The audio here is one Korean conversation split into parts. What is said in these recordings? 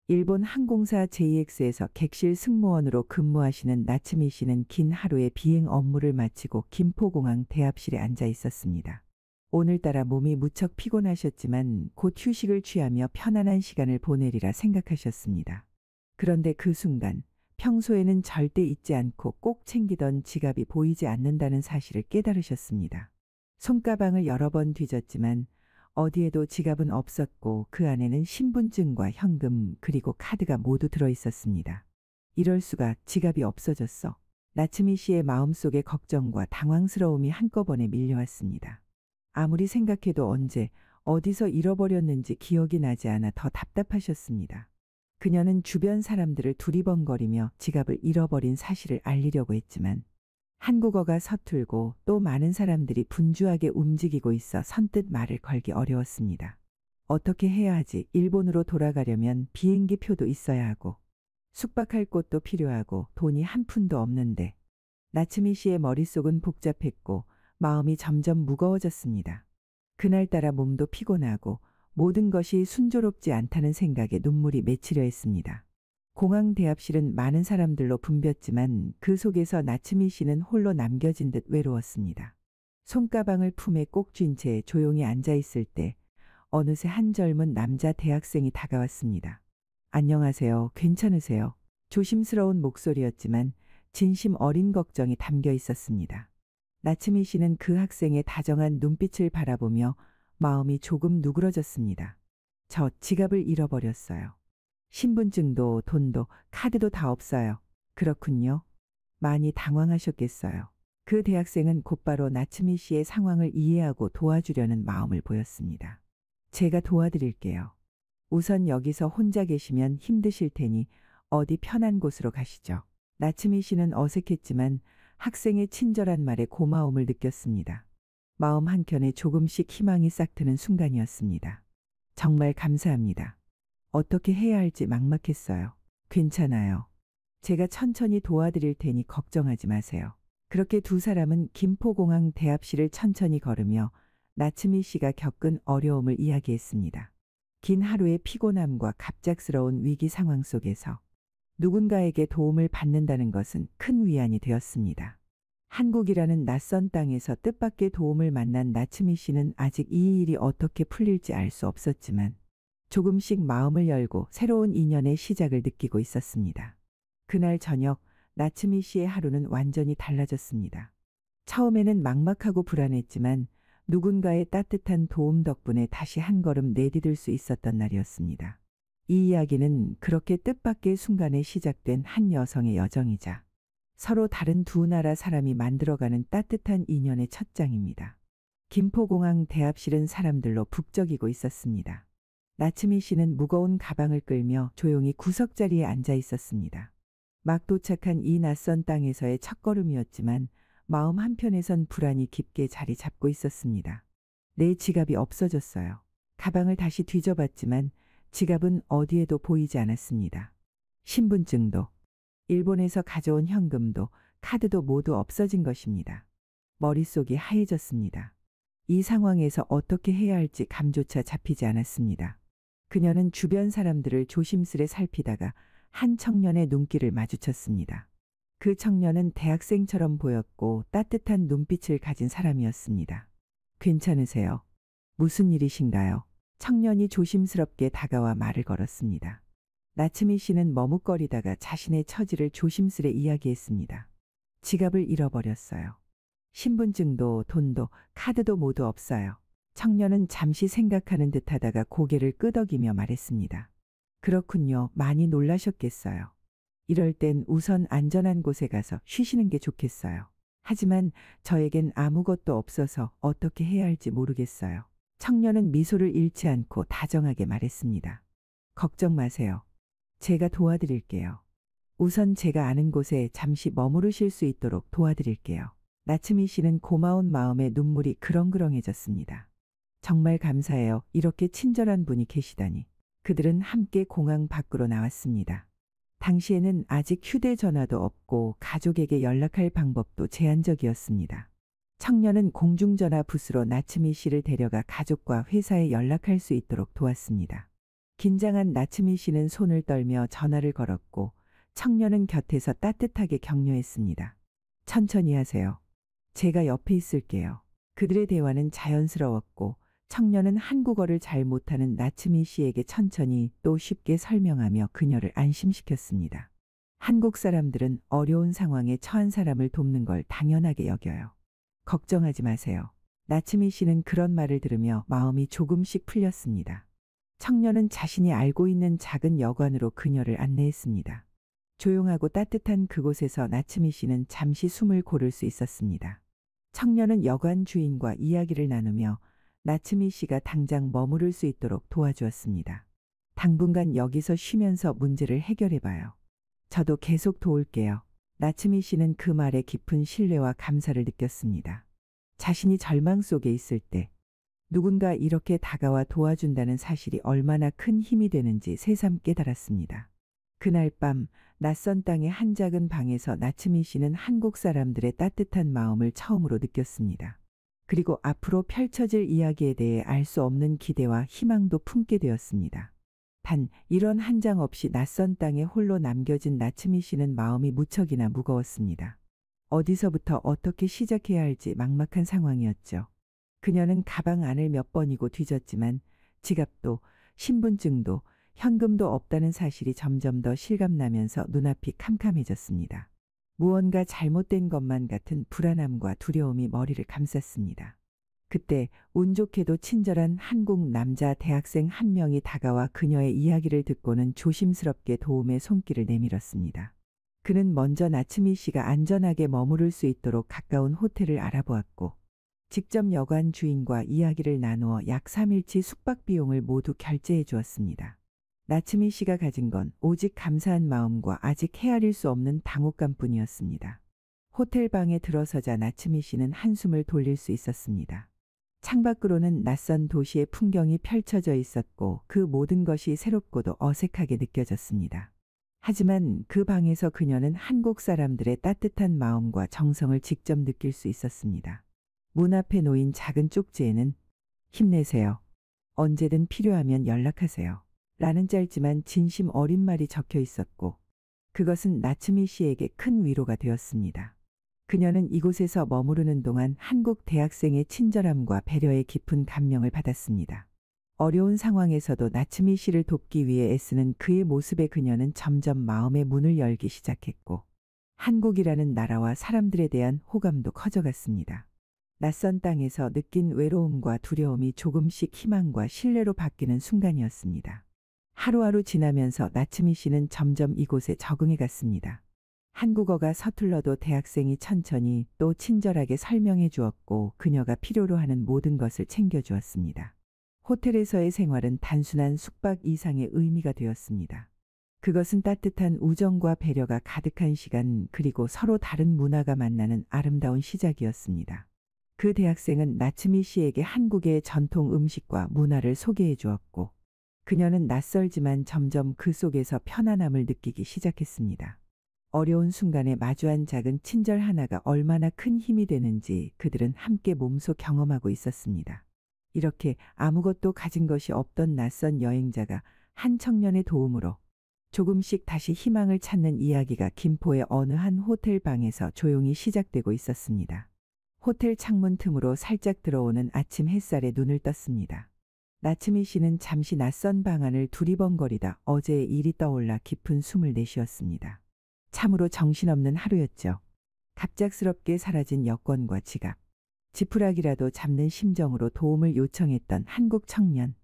일본 항공사 JX에서 객실 승무원으로 근무하시는 나츠미 씨는 긴 하루의 비행 업무를 마치고 김포공항 대합실에 앉아 있었습니다. 오늘따라 몸이 무척 피곤하셨지만 곧 휴식을 취하며 편안한 시간을 보내리라 생각하셨습니다. 그런데 그 순간 평소에는 절대 잊지 않고 꼭 챙기던 지갑이 보이지 않는다는 사실을 깨달으셨습니다. 손가방을 여러 번 뒤졌지만 어디에도 지갑은 없었고 그 안에는 신분증과 현금 그리고 카드가 모두 들어 있었습니다. 이럴 수가, 지갑이 없어졌어. 나츠미 씨의 마음속에 걱정과 당황스러움이 한꺼번에 밀려왔습니다. 아무리 생각해도 언제, 어디서 잃어버렸는지 기억이 나지 않아 더 답답하셨습니다. 그녀는 주변 사람들을 두리번거리며 지갑을 잃어버린 사실을 알리려고 했지만 한국어가 서툴고 또 많은 사람들이 분주하게 움직이고 있어 선뜻 말을 걸기 어려웠습니다. 어떻게 해야 하지? 일본으로 돌아가려면 비행기 표도 있어야 하고 숙박할 곳도 필요하고 돈이 한 푼도 없는데. 나츠미 씨의 머릿속은 복잡했고 마음이 점점 무거워졌습니다. 그날따라 몸도 피곤하고 모든 것이 순조롭지 않다는 생각에 눈물이 맺히려 했습니다. 공항 대합실은 많은 사람들로 붐볐지만 그 속에서 나츠미 씨는 홀로 남겨진 듯 외로웠습니다. 손가방을 품에 꼭 쥔 채 조용히 앉아 있을 때 어느새 한 젊은 남자 대학생이 다가왔습니다. 안녕하세요. 괜찮으세요? 조심스러운 목소리였지만 진심 어린 걱정이 담겨 있었습니다. 나츠미 씨는 그 학생의 다정한 눈빛을 바라보며 마음이 조금 누그러졌습니다. 저 지갑을 잃어버렸어요. 신분증도 돈도 카드도 다 없어요. 그렇군요. 많이 당황하셨겠어요. 그 대학생은 곧바로 나츠미 씨의 상황을 이해하고 도와주려는 마음을 보였습니다. 제가 도와드릴게요. 우선 여기서 혼자 계시면 힘드실 테니 어디 편한 곳으로 가시죠. 나츠미 씨는 어색했지만 학생의 친절한 말에 고마움을 느꼈습니다. 마음 한켠에 조금씩 희망이 싹트는 순간이었습니다. 정말 감사합니다. 어떻게 해야 할지 막막했어요. 괜찮아요. 제가 천천히 도와드릴 테니 걱정하지 마세요. 그렇게 두 사람은 김포공항 대합실을 천천히 걸으며 나츠미 씨가 겪은 어려움을 이야기했습니다. 긴 하루의 피곤함과 갑작스러운 위기 상황 속에서 누군가에게 도움을 받는다는 것은 큰 위안이 되었습니다. 한국이라는 낯선 땅에서 뜻밖의 도움을 만난 나츠미 씨는 아직 이 일이 어떻게 풀릴지 알 수 없었지만 조금씩 마음을 열고 새로운 인연의 시작을 느끼고 있었습니다. 그날 저녁 나츠미 씨의 하루는 완전히 달라졌습니다. 처음에는 막막하고 불안했지만 누군가의 따뜻한 도움 덕분에 다시 한 걸음 내디딜 수 있었던 날이었습니다. 이 이야기는 그렇게 뜻밖의 순간에 시작된 한 여성의 여정이자 서로 다른 두 나라 사람이 만들어가는 따뜻한 인연의 첫 장입니다. 김포공항 대합실은 사람들로 북적이고 있었습니다. 나츠미 씨는 무거운 가방을 끌며 조용히 구석자리에 앉아 있었습니다. 막 도착한 이 낯선 땅에서의 첫걸음이었지만 마음 한편에선 불안이 깊게 자리 잡고 있었습니다. 내 지갑이 없어졌어요. 가방을 다시 뒤져봤지만 지갑은 어디에도 보이지 않았습니다. 신분증도, 일본에서 가져온 현금도, 카드도 모두 없어진 것입니다. 머릿속이 하얘졌습니다. 이 상황에서 어떻게 해야 할지 감조차 잡히지 않았습니다. 그녀는 주변 사람들을 조심스레 살피다가 한 청년의 눈길을 마주쳤습니다. 그 청년은 대학생처럼 보였고 따뜻한 눈빛을 가진 사람이었습니다. 괜찮으세요? 무슨 일이신가요? 청년이 조심스럽게 다가와 말을 걸었습니다. 나츠미 씨는 머뭇거리다가 자신의 처지를 조심스레 이야기했습니다. 지갑을 잃어버렸어요. 신분증도 돈도 카드도 모두 없어요. 청년은 잠시 생각하는 듯하다가 고개를 끄덕이며 말했습니다. 그렇군요. 많이 놀라셨겠어요. 이럴 땐 우선 안전한 곳에 가서 쉬시는 게 좋겠어요. 하지만 저에겐 아무것도 없어서 어떻게 해야 할지 모르겠어요. 청년은 미소를 잃지 않고 다정하게 말했습니다. 걱정 마세요. 제가 도와드릴게요. 우선 제가 아는 곳에 잠시 머무르실 수 있도록 도와드릴게요. 나츠미 씨는 고마운 마음에 눈물이 그렁그렁해졌습니다. 정말 감사해요. 이렇게 친절한 분이 계시다니. 그들은 함께 공항 밖으로 나왔습니다. 당시에는 아직 휴대전화도 없고 가족에게 연락할 방법도 제한적이었습니다. 청년은 공중전화 부스로 나츠미 씨를 데려가 가족과 회사에 연락할 수 있도록 도왔습니다. 긴장한 나츠미 씨는 손을 떨며 전화를 걸었고 청년은 곁에서 따뜻하게 격려했습니다. 천천히 하세요. 제가 옆에 있을게요. 그들의 대화는 자연스러웠고 청년은 한국어를 잘 못하는 나츠미 씨에게 천천히 또 쉽게 설명하며 그녀를 안심시켰습니다. 한국 사람들은 어려운 상황에 처한 사람을 돕는 걸 당연하게 여겨요. 걱정하지 마세요. 나츠미 씨는 그런 말을 들으며 마음이 조금씩 풀렸습니다. 청년은 자신이 알고 있는 작은 여관으로 그녀를 안내했습니다. 조용하고 따뜻한 그곳에서 나츠미 씨는 잠시 숨을 고를 수 있었습니다. 청년은 여관 주인과 이야기를 나누며 나츠미 씨가 당장 머무를 수 있도록 도와주었습니다. 당분간 여기서 쉬면서 문제를 해결해봐요. 저도 계속 도울게요. 나츠미 씨는 그 말에 깊은 신뢰와 감사를 느꼈습니다. 자신이 절망 속에 있을 때 누군가 이렇게 다가와 도와준다는 사실이 얼마나 큰 힘이 되는지 새삼 깨달았습니다. 그날 밤 낯선 땅의 한 작은 방에서 나츠미 씨는 한국 사람들의 따뜻한 마음을 처음으로 느꼈습니다. 그리고 앞으로 펼쳐질 이야기에 대해 알 수 없는 기대와 희망도 품게 되었습니다. 단 이런 한 장 없이 낯선 땅에 홀로 남겨진 나츠미 씨는 마음이 무척이나 무거웠습니다. 어디서부터 어떻게 시작해야 할지 막막한 상황이었죠. 그녀는 가방 안을 몇 번이고 뒤졌지만 지갑도 신분증도 현금도 없다는 사실이 점점 더 실감나면서 눈앞이 캄캄해졌습니다. 무언가 잘못된 것만 같은 불안함과 두려움이 머리를 감쌌습니다. 그때 운 좋게도 친절한 한국 남자 대학생 한 명이 다가와 그녀의 이야기를 듣고는 조심스럽게 도움의 손길을 내밀었습니다. 그는 먼저 나츠미 씨가 안전하게 머무를 수 있도록 가까운 호텔을 알아보았고 직접 여관 주인과 이야기를 나누어 약 3일치 숙박 비용을 모두 결제해 주었습니다. 나츠미 씨가 가진 건 오직 감사한 마음과 아직 헤아릴 수 없는 당혹감뿐이었습니다. 호텔 방에 들어서자 나츠미 씨는 한숨을 돌릴 수 있었습니다. 창밖으로는 낯선 도시의 풍경이 펼쳐져 있었고 그 모든 것이 새롭고도 어색하게 느껴졌습니다. 하지만 그 방에서 그녀는 한국 사람들의 따뜻한 마음과 정성을 직접 느낄 수 있었습니다. 문 앞에 놓인 작은 쪽지에는 힘내세요. 언제든 필요하면 연락하세요. 라는 짧지만 진심 어린 말이 적혀 있었고 그것은 나츠미 씨에게 큰 위로가 되었습니다. 그녀는 이곳에서 머무르는 동안 한국 대학생의 친절함과 배려에 깊은 감명을 받았습니다. 어려운 상황에서도 나츠미 씨를 돕기 위해 애쓰는 그의 모습에 그녀는 점점 마음의 문을 열기 시작했고 한국이라는 나라와 사람들에 대한 호감도 커져갔습니다. 낯선 땅에서 느낀 외로움과 두려움이 조금씩 희망과 신뢰로 바뀌는 순간이었습니다. 하루하루 지나면서 나츠미 씨는 점점 이곳에 적응해 갔습니다. 한국어가 서툴러도 대학생이 천천히 또 친절하게 설명해 주었고 그녀가 필요로 하는 모든 것을 챙겨 주었습니다. 호텔에서의 생활은 단순한 숙박 이상의 의미가 되었습니다. 그것은 따뜻한 우정과 배려가 가득한 시간 그리고 서로 다른 문화가 만나는 아름다운 시작이었습니다. 그 대학생은 나츠미 씨에게 한국의 전통 음식과 문화를 소개해 주었고 그녀는 낯설지만 점점 그 속에서 편안함을 느끼기 시작했습니다. 어려운 순간에 마주한 작은 친절 하나가 얼마나 큰 힘이 되는지 그들은 함께 몸소 경험하고 있었습니다. 이렇게 아무것도 가진 것이 없던 낯선 여행자가 한 청년의 도움으로 조금씩 다시 희망을 찾는 이야기가 김포의 어느 한 호텔 방에서 조용히 시작되고 있었습니다. 호텔 창문 틈으로 살짝 들어오는 아침 햇살에 눈을 떴습니다. 나츠미 씨는 잠시 낯선 방 안을 두리번거리다 어제의 일이 떠올라 깊은 숨을 내쉬었습니다. 참으로 정신없는 하루였죠. 갑작스럽게 사라진 여권과 지갑, 지푸라기라도 잡는 심정으로 도움을 요청했던 한국 청년.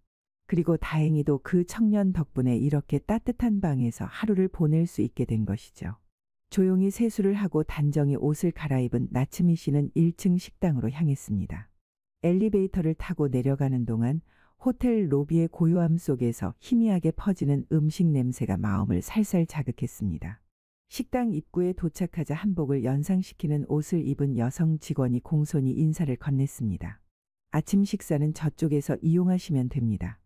그리고 다행히도 그 청년 덕분에 이렇게 따뜻한 방에서 하루를 보낼 수 있게 된 것이죠. 조용히 세수를 하고 단정히 옷을 갈아입은 나츠미 씨는 1층 식당으로 향했습니다. 엘리베이터를 타고 내려가는 동안 호텔 로비의 고요함 속에서 희미하게 퍼지는 음식 냄새가 마음을 살살 자극했습니다. 식당 입구에 도착하자 한복을 연상시키는 옷을 입은 여성 직원이 공손히 인사를 건넸습니다. 아침 식사는 저쪽에서 이용하시면 됩니다.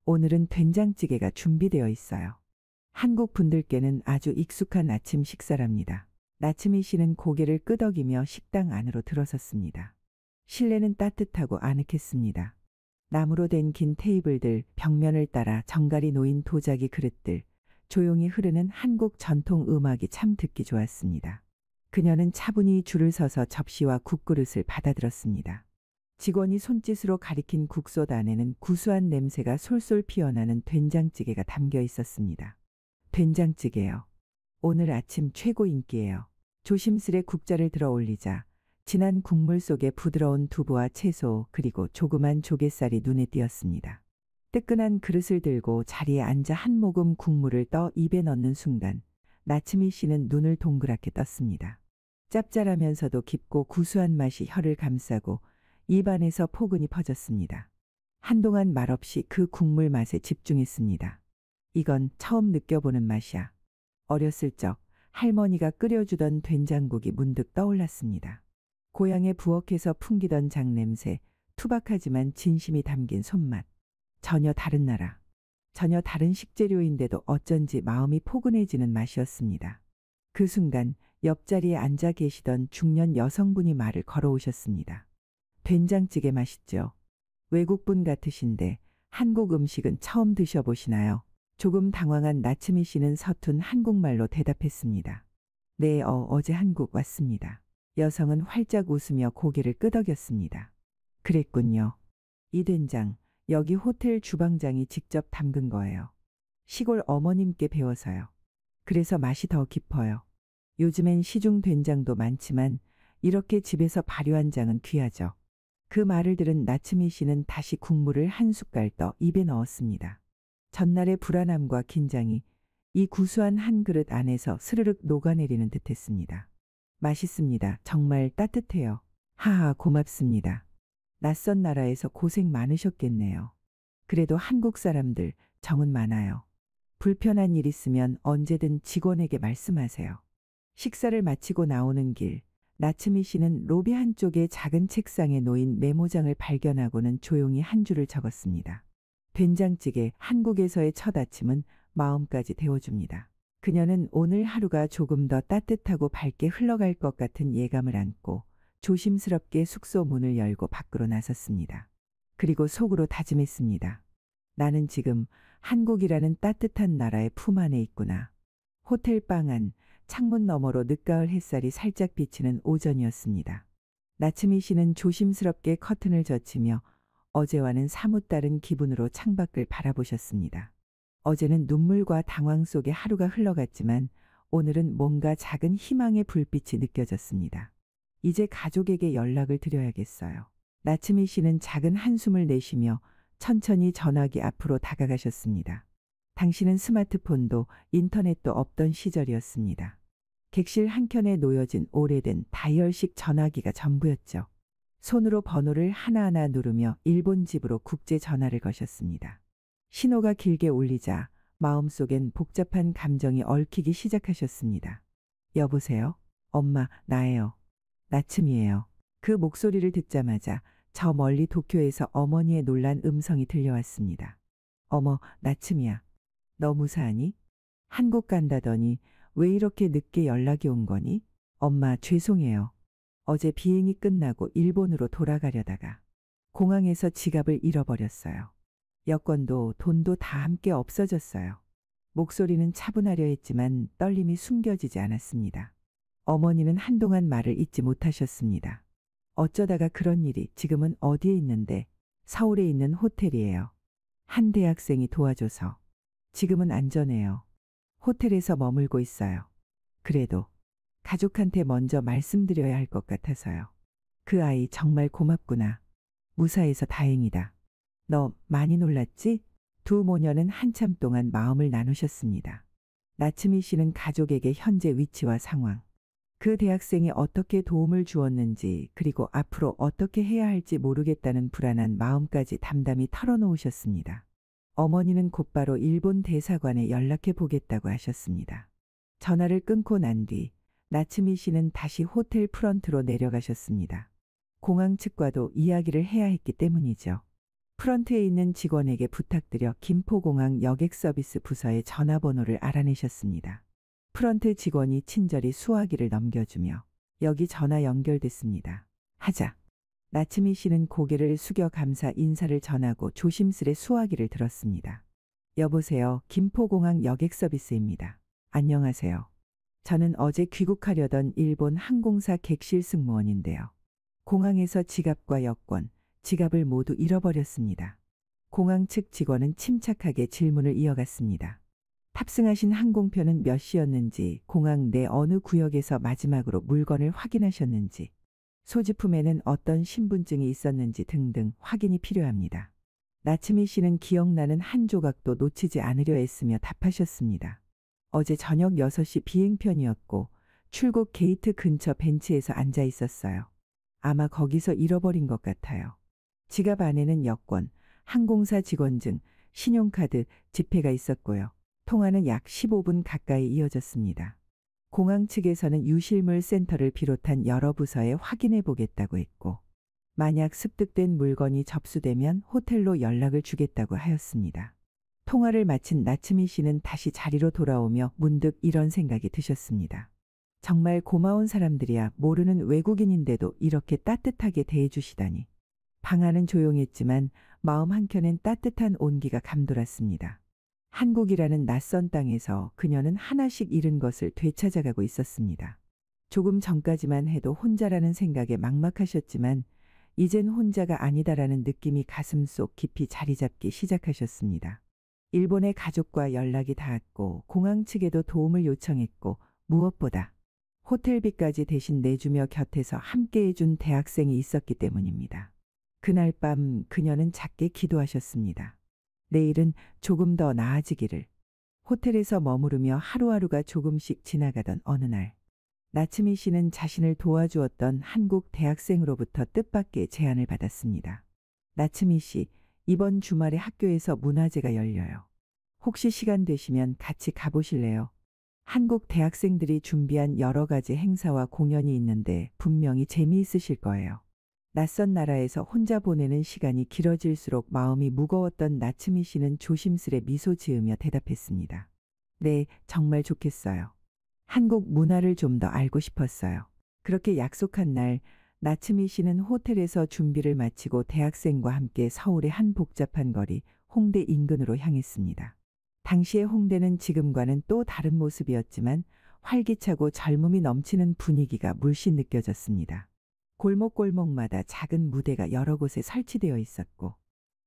오늘은 된장찌개가 준비되어 있어요. 한국 분들께는 아주 익숙한 아침 식사랍니다. 나츠미 씨는 고개를 끄덕이며 식당 안으로 들어섰습니다. 실내는 따뜻하고 아늑했습니다. 나무로 된 긴 테이블들, 벽면을 따라 정갈이 놓인 도자기 그릇들, 조용히 흐르는 한국 전통 음악이 참 듣기 좋았습니다. 그녀는 차분히 줄을 서서 접시와 국그릇을 받아들었습니다. 직원이 손짓으로 가리킨 국솥 안에는 구수한 냄새가 솔솔 피어나는 된장찌개가 담겨 있었습니다. 된장찌개요. 오늘 아침 최고 인기예요. 조심스레 국자를 들어 올리자 진한 국물 속에 부드러운 두부와 채소 그리고 조그만 조갯살이 눈에 띄었습니다. 뜨끈한 그릇을 들고 자리에 앉아 한 모금 국물을 떠 입에 넣는 순간 나츠미 씨는 눈을 동그랗게 떴습니다. 짭짤하면서도 깊고 구수한 맛이 혀를 감싸고 입안에서 포근히 퍼졌습니다. 한동안 말없이 그 국물 맛에 집중했습니다. 이건 처음 느껴보는 맛이야. 어렸을 적 할머니가 끓여주던 된장국이 문득 떠올랐습니다. 고향의 부엌에서 풍기던 장냄새, 투박하지만 진심이 담긴 손맛. 전혀 다른 나라, 전혀 다른 식재료인데도 어쩐지 마음이 포근해지는 맛이었습니다. 그 순간 옆자리에 앉아 계시던 중년 여성분이 말을 걸어오셨습니다. 된장찌개 맛있죠? 외국분 같으신데 한국 음식은 처음 드셔보시나요? 조금 당황한 나츠미 씨는 서툰 한국말로 대답했습니다. 네, 어제 한국 왔습니다. 여성은 활짝 웃으며 고개를 끄덕였습니다. 그랬군요. 이 된장, 여기 호텔 주방장이 직접 담근 거예요. 시골 어머님께 배워서요. 그래서 맛이 더 깊어요. 요즘엔 시중 된장도 많지만 이렇게 집에서 발효한 장은 귀하죠. 그 말을 들은 나츠미 씨는 다시 국물을 한 숟갈 떠 입에 넣었습니다. 전날의 불안함과 긴장이 이 구수한 한 그릇 안에서 스르륵 녹아내리는 듯했습니다. 맛있습니다. 정말 따뜻해요. 하하, 고맙습니다. 낯선 나라에서 고생 많으셨겠네요. 그래도 한국 사람들 정은 많아요. 불편한 일 있으면 언제든 직원에게 말씀하세요. 식사를 마치고 나오는 길, 나츠미 씨는 로비 한쪽의 작은 책상에 놓인 메모장을 발견하고는 조용히 한 줄을 적었습니다. 된장찌개, 한국에서의 첫 아침은 마음까지 데워줍니다. 그녀는 오늘 하루가 조금 더 따뜻하고 밝게 흘러갈 것 같은 예감을 안고 조심스럽게 숙소 문을 열고 밖으로 나섰습니다. 그리고 속으로 다짐했습니다. 나는 지금 한국이라는 따뜻한 나라의 품 안에 있구나. 호텔 방 안, 창문 너머로 늦가을 햇살이 살짝 비치는 오전이었습니다. 나츠미 씨는 조심스럽게 커튼을 젖히며 어제와는 사뭇 다른 기분으로 창밖을 바라보셨습니다. 어제는 눈물과 당황 속에 하루가 흘러갔지만 오늘은 뭔가 작은 희망의 불빛이 느껴졌습니다. 이제 가족에게 연락을 드려야겠어요. 나츠미 씨는 작은 한숨을 내쉬며 천천히 전화기 앞으로 다가가셨습니다. 당시는 스마트폰도 인터넷도 없던 시절이었습니다. 객실 한켠에 놓여진 오래된 다이얼식 전화기가 전부였죠. 손으로 번호를 하나하나 누르며 일본 집으로 국제 전화를 거셨습니다. 신호가 길게 울리자 마음속엔 복잡한 감정이 얽히기 시작하셨습니다. 여보세요? 엄마, 나예요. 나츠미예요. 그 목소리를 듣자마자 저 멀리 도쿄에서 어머니의 놀란 음성이 들려왔습니다. 어머, 나츠미야. 너 무사하니? 한국 간다더니 왜 이렇게 늦게 연락이 온 거니? 엄마, 죄송해요. 어제 비행이 끝나고 일본으로 돌아가려다가 공항에서 지갑을 잃어버렸어요. 여권도 돈도 다 함께 없어졌어요. 목소리는 차분하려 했지만 떨림이 숨겨지지 않았습니다. 어머니는 한동안 말을 잇지 못하셨습니다. 어쩌다가 그런 일이, 지금은 어디에 있는데? 서울에 있는 호텔이에요. 한 대학생이 도와줘서. 지금은 안전해요. 호텔에서 머물고 있어요. 그래도 가족한테 먼저 말씀드려야 할 것 같아서요. 그 아이 정말 고맙구나. 무사해서 다행이다. 너 많이 놀랐지? 두 모녀는 한참 동안 마음을 나누셨습니다. 나츠미 씨는 가족에게 현재 위치와 상황, 그 대학생이 어떻게 도움을 주었는지 그리고 앞으로 어떻게 해야 할지 모르겠다는 불안한 마음까지 담담히 털어놓으셨습니다. 어머니는 곧바로 일본 대사관에 연락해 보겠다고 하셨습니다. 전화를 끊고 난 뒤 나츠미 씨는 다시 호텔 프런트로 내려가셨습니다. 공항 측과도 이야기를 해야 했기 때문이죠. 프런트에 있는 직원에게 부탁드려 김포공항 여객 서비스 부서의 전화번호를 알아내셨습니다. 프런트 직원이 친절히 수화기를 넘겨주며 여기 전화 연결됐습니다. 하자. 나츠미 씨는 고개를 숙여 감사 인사를 전하고 조심스레 수화기를 들었습니다. 여보세요. 김포공항 여객 서비스입니다. 안녕하세요. 저는 어제 귀국하려던 일본 항공사 객실 승무원인데요. 공항에서 지갑과 여권, 지갑을 모두 잃어버렸습니다. 공항 측 직원은 침착하게 질문을 이어갔습니다. 탑승하신 항공편은 몇 시였는지, 공항 내 어느 구역에서 마지막으로 물건을 확인하셨는지, 소지품에는 어떤 신분증이 있었는지 등등 확인이 필요합니다. 나츠미 씨는 기억나는 한 조각도 놓치지 않으려 애쓰며 답하셨습니다. 어제 저녁 6시 비행편이었고 출국 게이트 근처 벤치에서 앉아 있었어요. 아마 거기서 잃어버린 것 같아요. 지갑 안에는 여권, 항공사 직원증, 신용카드, 지폐가 있었고요. 통화는 약 15분 가까이 이어졌습니다. 공항 측에서는 유실물 센터를 비롯한 여러 부서에 확인해 보겠다고 했고, 만약 습득된 물건이 접수되면 호텔로 연락을 주겠다고 하였습니다. 통화를 마친 나츠미 씨는 다시 자리로 돌아오며 문득 이런 생각이 드셨습니다. 정말 고마운 사람들이야. 모르는 외국인인데도 이렇게 따뜻하게 대해주시다니. 방 안은 조용했지만 마음 한켠엔 따뜻한 온기가 감돌았습니다. 한국이라는 낯선 땅에서 그녀는 하나씩 잃은 것을 되찾아가고 있었습니다. 조금 전까지만 해도 혼자라는 생각에 막막하셨지만 이젠 혼자가 아니다라는 느낌이 가슴속 깊이 자리 잡기 시작하셨습니다. 일본의 가족과 연락이 닿았고 공항 측에도 도움을 요청했고 무엇보다 호텔비까지 대신 내주며 곁에서 함께해준 대학생이 있었기 때문입니다. 그날 밤 그녀는 작게 기도하셨습니다. 내일은 조금 더 나아지기를. 호텔에서 머무르며 하루하루가 조금씩 지나가던 어느 날, 나츠미 씨는 자신을 도와주었던 한국 대학생으로부터 뜻밖의 제안을 받았습니다. 나츠미 씨, 이번 주말에 학교에서 문화제가 열려요. 혹시 시간 되시면 같이 가보실래요? 한국 대학생들이 준비한 여러 가지 행사와 공연이 있는데 분명히 재미있으실 거예요. 낯선 나라에서 혼자 보내는 시간이 길어질수록 마음이 무거웠던 나츠미 씨는 조심스레 미소 지으며 대답했습니다. 네, 정말 좋겠어요. 한국 문화를 좀 더 알고 싶었어요. 그렇게 약속한 날, 나츠미 씨는 호텔에서 준비를 마치고 대학생과 함께 서울의 한 복잡한 거리, 홍대 인근으로 향했습니다. 당시의 홍대는 지금과는 또 다른 모습이었지만 활기차고 젊음이 넘치는 분위기가 물씬 느껴졌습니다. 골목골목마다 작은 무대가 여러 곳에 설치되어 있었고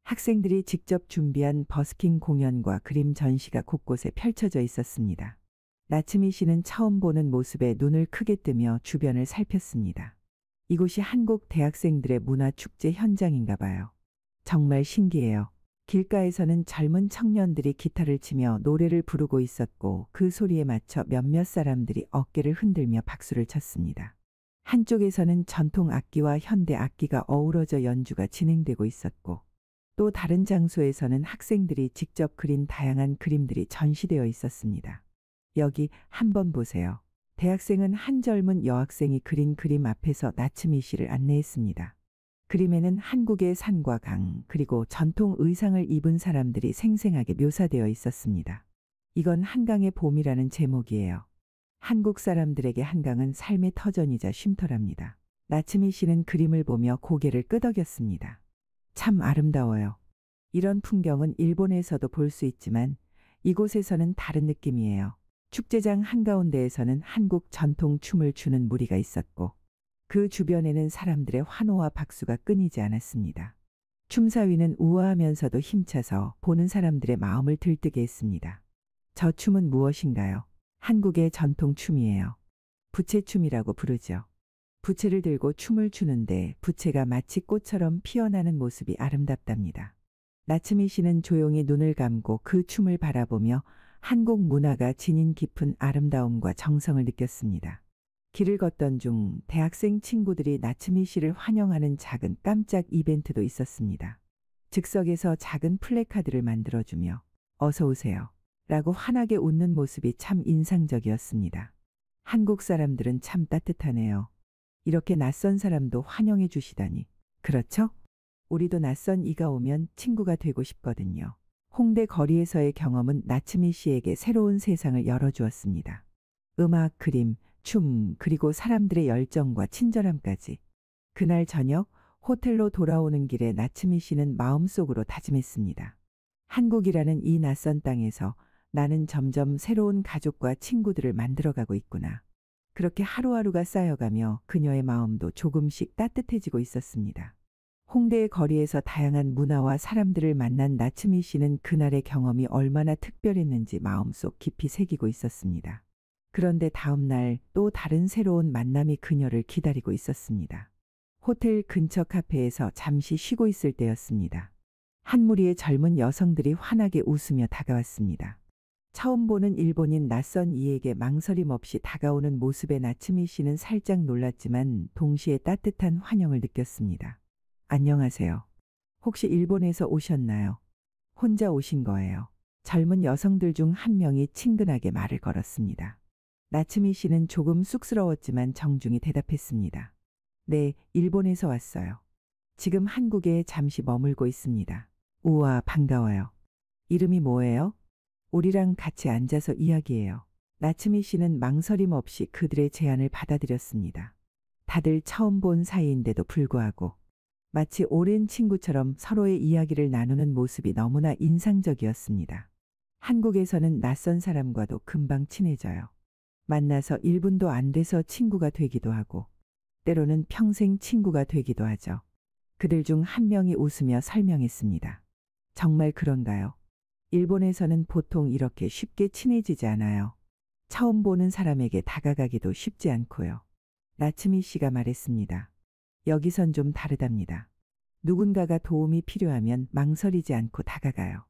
학생들이 직접 준비한 버스킹 공연과 그림 전시가 곳곳에 펼쳐져 있었습니다. 나츠미 씨는 처음 보는 모습에 눈을 크게 뜨며 주변을 살폈습니다. 이곳이 한국 대학생들의 문화축제 현장인가 봐요. 정말 신기해요. 길가에서는 젊은 청년들이 기타를 치며 노래를 부르고 있었고 그 소리에 맞춰 몇몇 사람들이 어깨를 흔들며 박수를 쳤습니다. 한쪽에서는 전통 악기와 현대 악기가 어우러져 연주가 진행되고 있었고 또 다른 장소에서는 학생들이 직접 그린 다양한 그림들이 전시되어 있었습니다. 여기 한번 보세요. 대학생은 한 젊은 여학생이 그린 그림 앞에서 나츠미 씨를 안내했습니다. 그림에는 한국의 산과 강 그리고 전통 의상을 입은 사람들이 생생하게 묘사되어 있었습니다. 이건 한강의 봄이라는 제목이에요. 한국 사람들에게 한강은 삶의 터전이자 쉼터랍니다. 나츠미 씨는 그림을 보며 고개를 끄덕였습니다. 참 아름다워요. 이런 풍경은 일본에서도 볼 수 있지만 이곳에서는 다른 느낌이에요. 축제장 한가운데에서는 한국 전통 춤을 추는 무리가 있었고 그 주변에는 사람들의 환호와 박수가 끊이지 않았습니다. 춤사위는 우아하면서도 힘차서 보는 사람들의 마음을 들뜨게 했습니다. 저 춤은 무엇인가요? 한국의 전통 춤이에요. 부채춤이라고 부르죠. 부채를 들고 춤을 추는데 부채가 마치 꽃처럼 피어나는 모습이 아름답답니다. 나츠미 씨는 조용히 눈을 감고 그 춤을 바라보며 한국 문화가 지닌 깊은 아름다움과 정성을 느꼈습니다. 길을 걷던 중 대학생 친구들이 나츠미 씨를 환영하는 작은 깜짝 이벤트도 있었습니다. 즉석에서 작은 플래카드를 만들어주며 어서 오세요 라고 환하게 웃는 모습이 참 인상적이었습니다. 한국 사람들은 참 따뜻하네요. 이렇게 낯선 사람도 환영해 주시다니. 그렇죠? 우리도 낯선 이가 오면 친구가 되고 싶거든요. 홍대 거리에서의 경험은 나츠미 씨에게 새로운 세상을 열어주었습니다. 음악, 그림, 춤, 그리고 사람들의 열정과 친절함까지. 그날 저녁 호텔로 돌아오는 길에 나츠미 씨는 마음속으로 다짐했습니다. 한국이라는 이 낯선 땅에서 나는 점점 새로운 가족과 친구들을 만들어가고 있구나. 그렇게 하루하루가 쌓여가며 그녀의 마음도 조금씩 따뜻해지고 있었습니다. 홍대의 거리에서 다양한 문화와 사람들을 만난 나츠미 씨는 그날의 경험이 얼마나 특별했는지 마음속 깊이 새기고 있었습니다. 그런데 다음 날 또 다른 새로운 만남이 그녀를 기다리고 있었습니다. 호텔 근처 카페에서 잠시 쉬고 있을 때였습니다. 한 무리의 젊은 여성들이 환하게 웃으며 다가왔습니다. 처음 보는 일본인 낯선 이에게 망설임 없이 다가오는 모습에 나츠미 씨는 살짝 놀랐지만 동시에 따뜻한 환영을 느꼈습니다. 안녕하세요. 혹시 일본에서 오셨나요? 혼자 오신 거예요. 젊은 여성들 중 한 명이 친근하게 말을 걸었습니다. 나츠미 씨는 조금 쑥스러웠지만 정중히 대답했습니다. 네, 일본에서 왔어요. 지금 한국에 잠시 머물고 있습니다. 우와, 반가워요. 이름이 뭐예요? 우리랑 같이 앉아서 이야기해요. 나츠미 씨는 망설임 없이 그들의 제안을 받아들였습니다. 다들 처음 본 사이인데도 불구하고 마치 오랜 친구처럼 서로의 이야기를 나누는 모습이 너무나 인상적이었습니다. 한국에서는 낯선 사람과도 금방 친해져요. 만나서 1분도 안 돼서 친구가 되기도 하고 때로는 평생 친구가 되기도 하죠. 그들 중 한 명이 웃으며 설명했습니다. 정말 그런가요? 일본에서는 보통 이렇게 쉽게 친해지지 않아요. 처음 보는 사람에게 다가가기도 쉽지 않고요. 나츠미 씨가 말했습니다. 여기선 좀 다르답니다. 누군가가 도움이 필요하면 망설이지 않고 다가가요.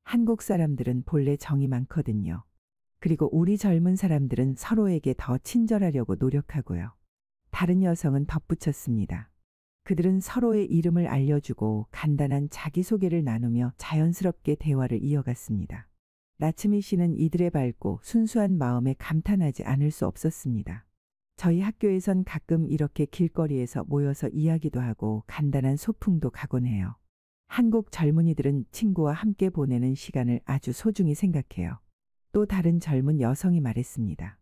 한국 사람들은 본래 정이 많거든요. 그리고 우리 젊은 사람들은 서로에게 더 친절하려고 노력하고요. 다른 여성은 덧붙였습니다. 그들은 서로의 이름을 알려주고 간단한 자기소개를 나누며 자연스럽게 대화를 이어갔습니다. 나츠미 씨는 이들의 밝고 순수한 마음에 감탄하지 않을 수 없었습니다. 저희 학교에선 가끔 이렇게 길거리에서 모여서 이야기도 하고 간단한 소풍도 가곤 해요. 한국 젊은이들은 친구와 함께 보내는 시간을 아주 소중히 생각해요. 또 다른 젊은 여성이 말했습니다.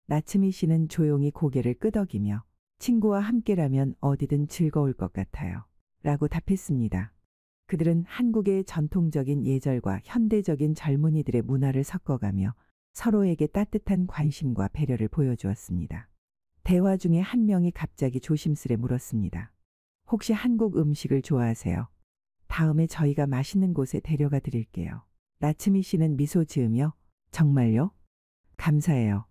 나츠미 씨는 조용히 고개를 끄덕이며 친구와 함께라면 어디든 즐거울 것 같아요. 라고 답했습니다. 그들은 한국의 전통적인 예절과 현대적인 젊은이들의 문화를 섞어가며 서로에게 따뜻한 관심과 배려를 보여주었습니다. 대화 중에 한 명이 갑자기 조심스레 물었습니다. 혹시 한국 음식을 좋아하세요? 다음에 저희가 맛있는 곳에 데려가 드릴게요. 나츠미 씨는 미소 지으며 정말요? 감사해요.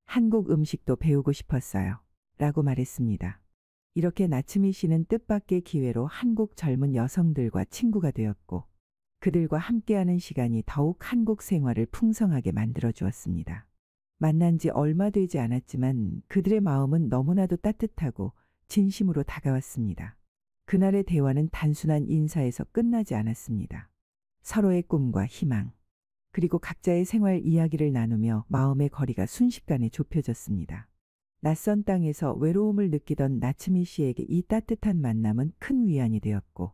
한국 음식도 배우고 싶었어요. 라고 말했습니다. 이렇게 나츠미 씨는 뜻밖의 기회로 한국 젊은 여성들과 친구가 되었고 그들과 함께하는 시간이 더욱 한국 생활을 풍성하게 만들어 주었습니다. 만난 지 얼마 되지 않았지만 그들의 마음은 너무나도 따뜻하고 진심으로 다가왔습니다. 그날의 대화는 단순한 인사에서 끝나지 않았습니다. 서로의 꿈과 희망, 그리고 각자의 생활 이야기를 나누며 마음의 거리가 순식간에 좁혀졌습니다. 낯선 땅에서 외로움을 느끼던 나츠미 씨에게 이 따뜻한 만남은 큰 위안이 되었고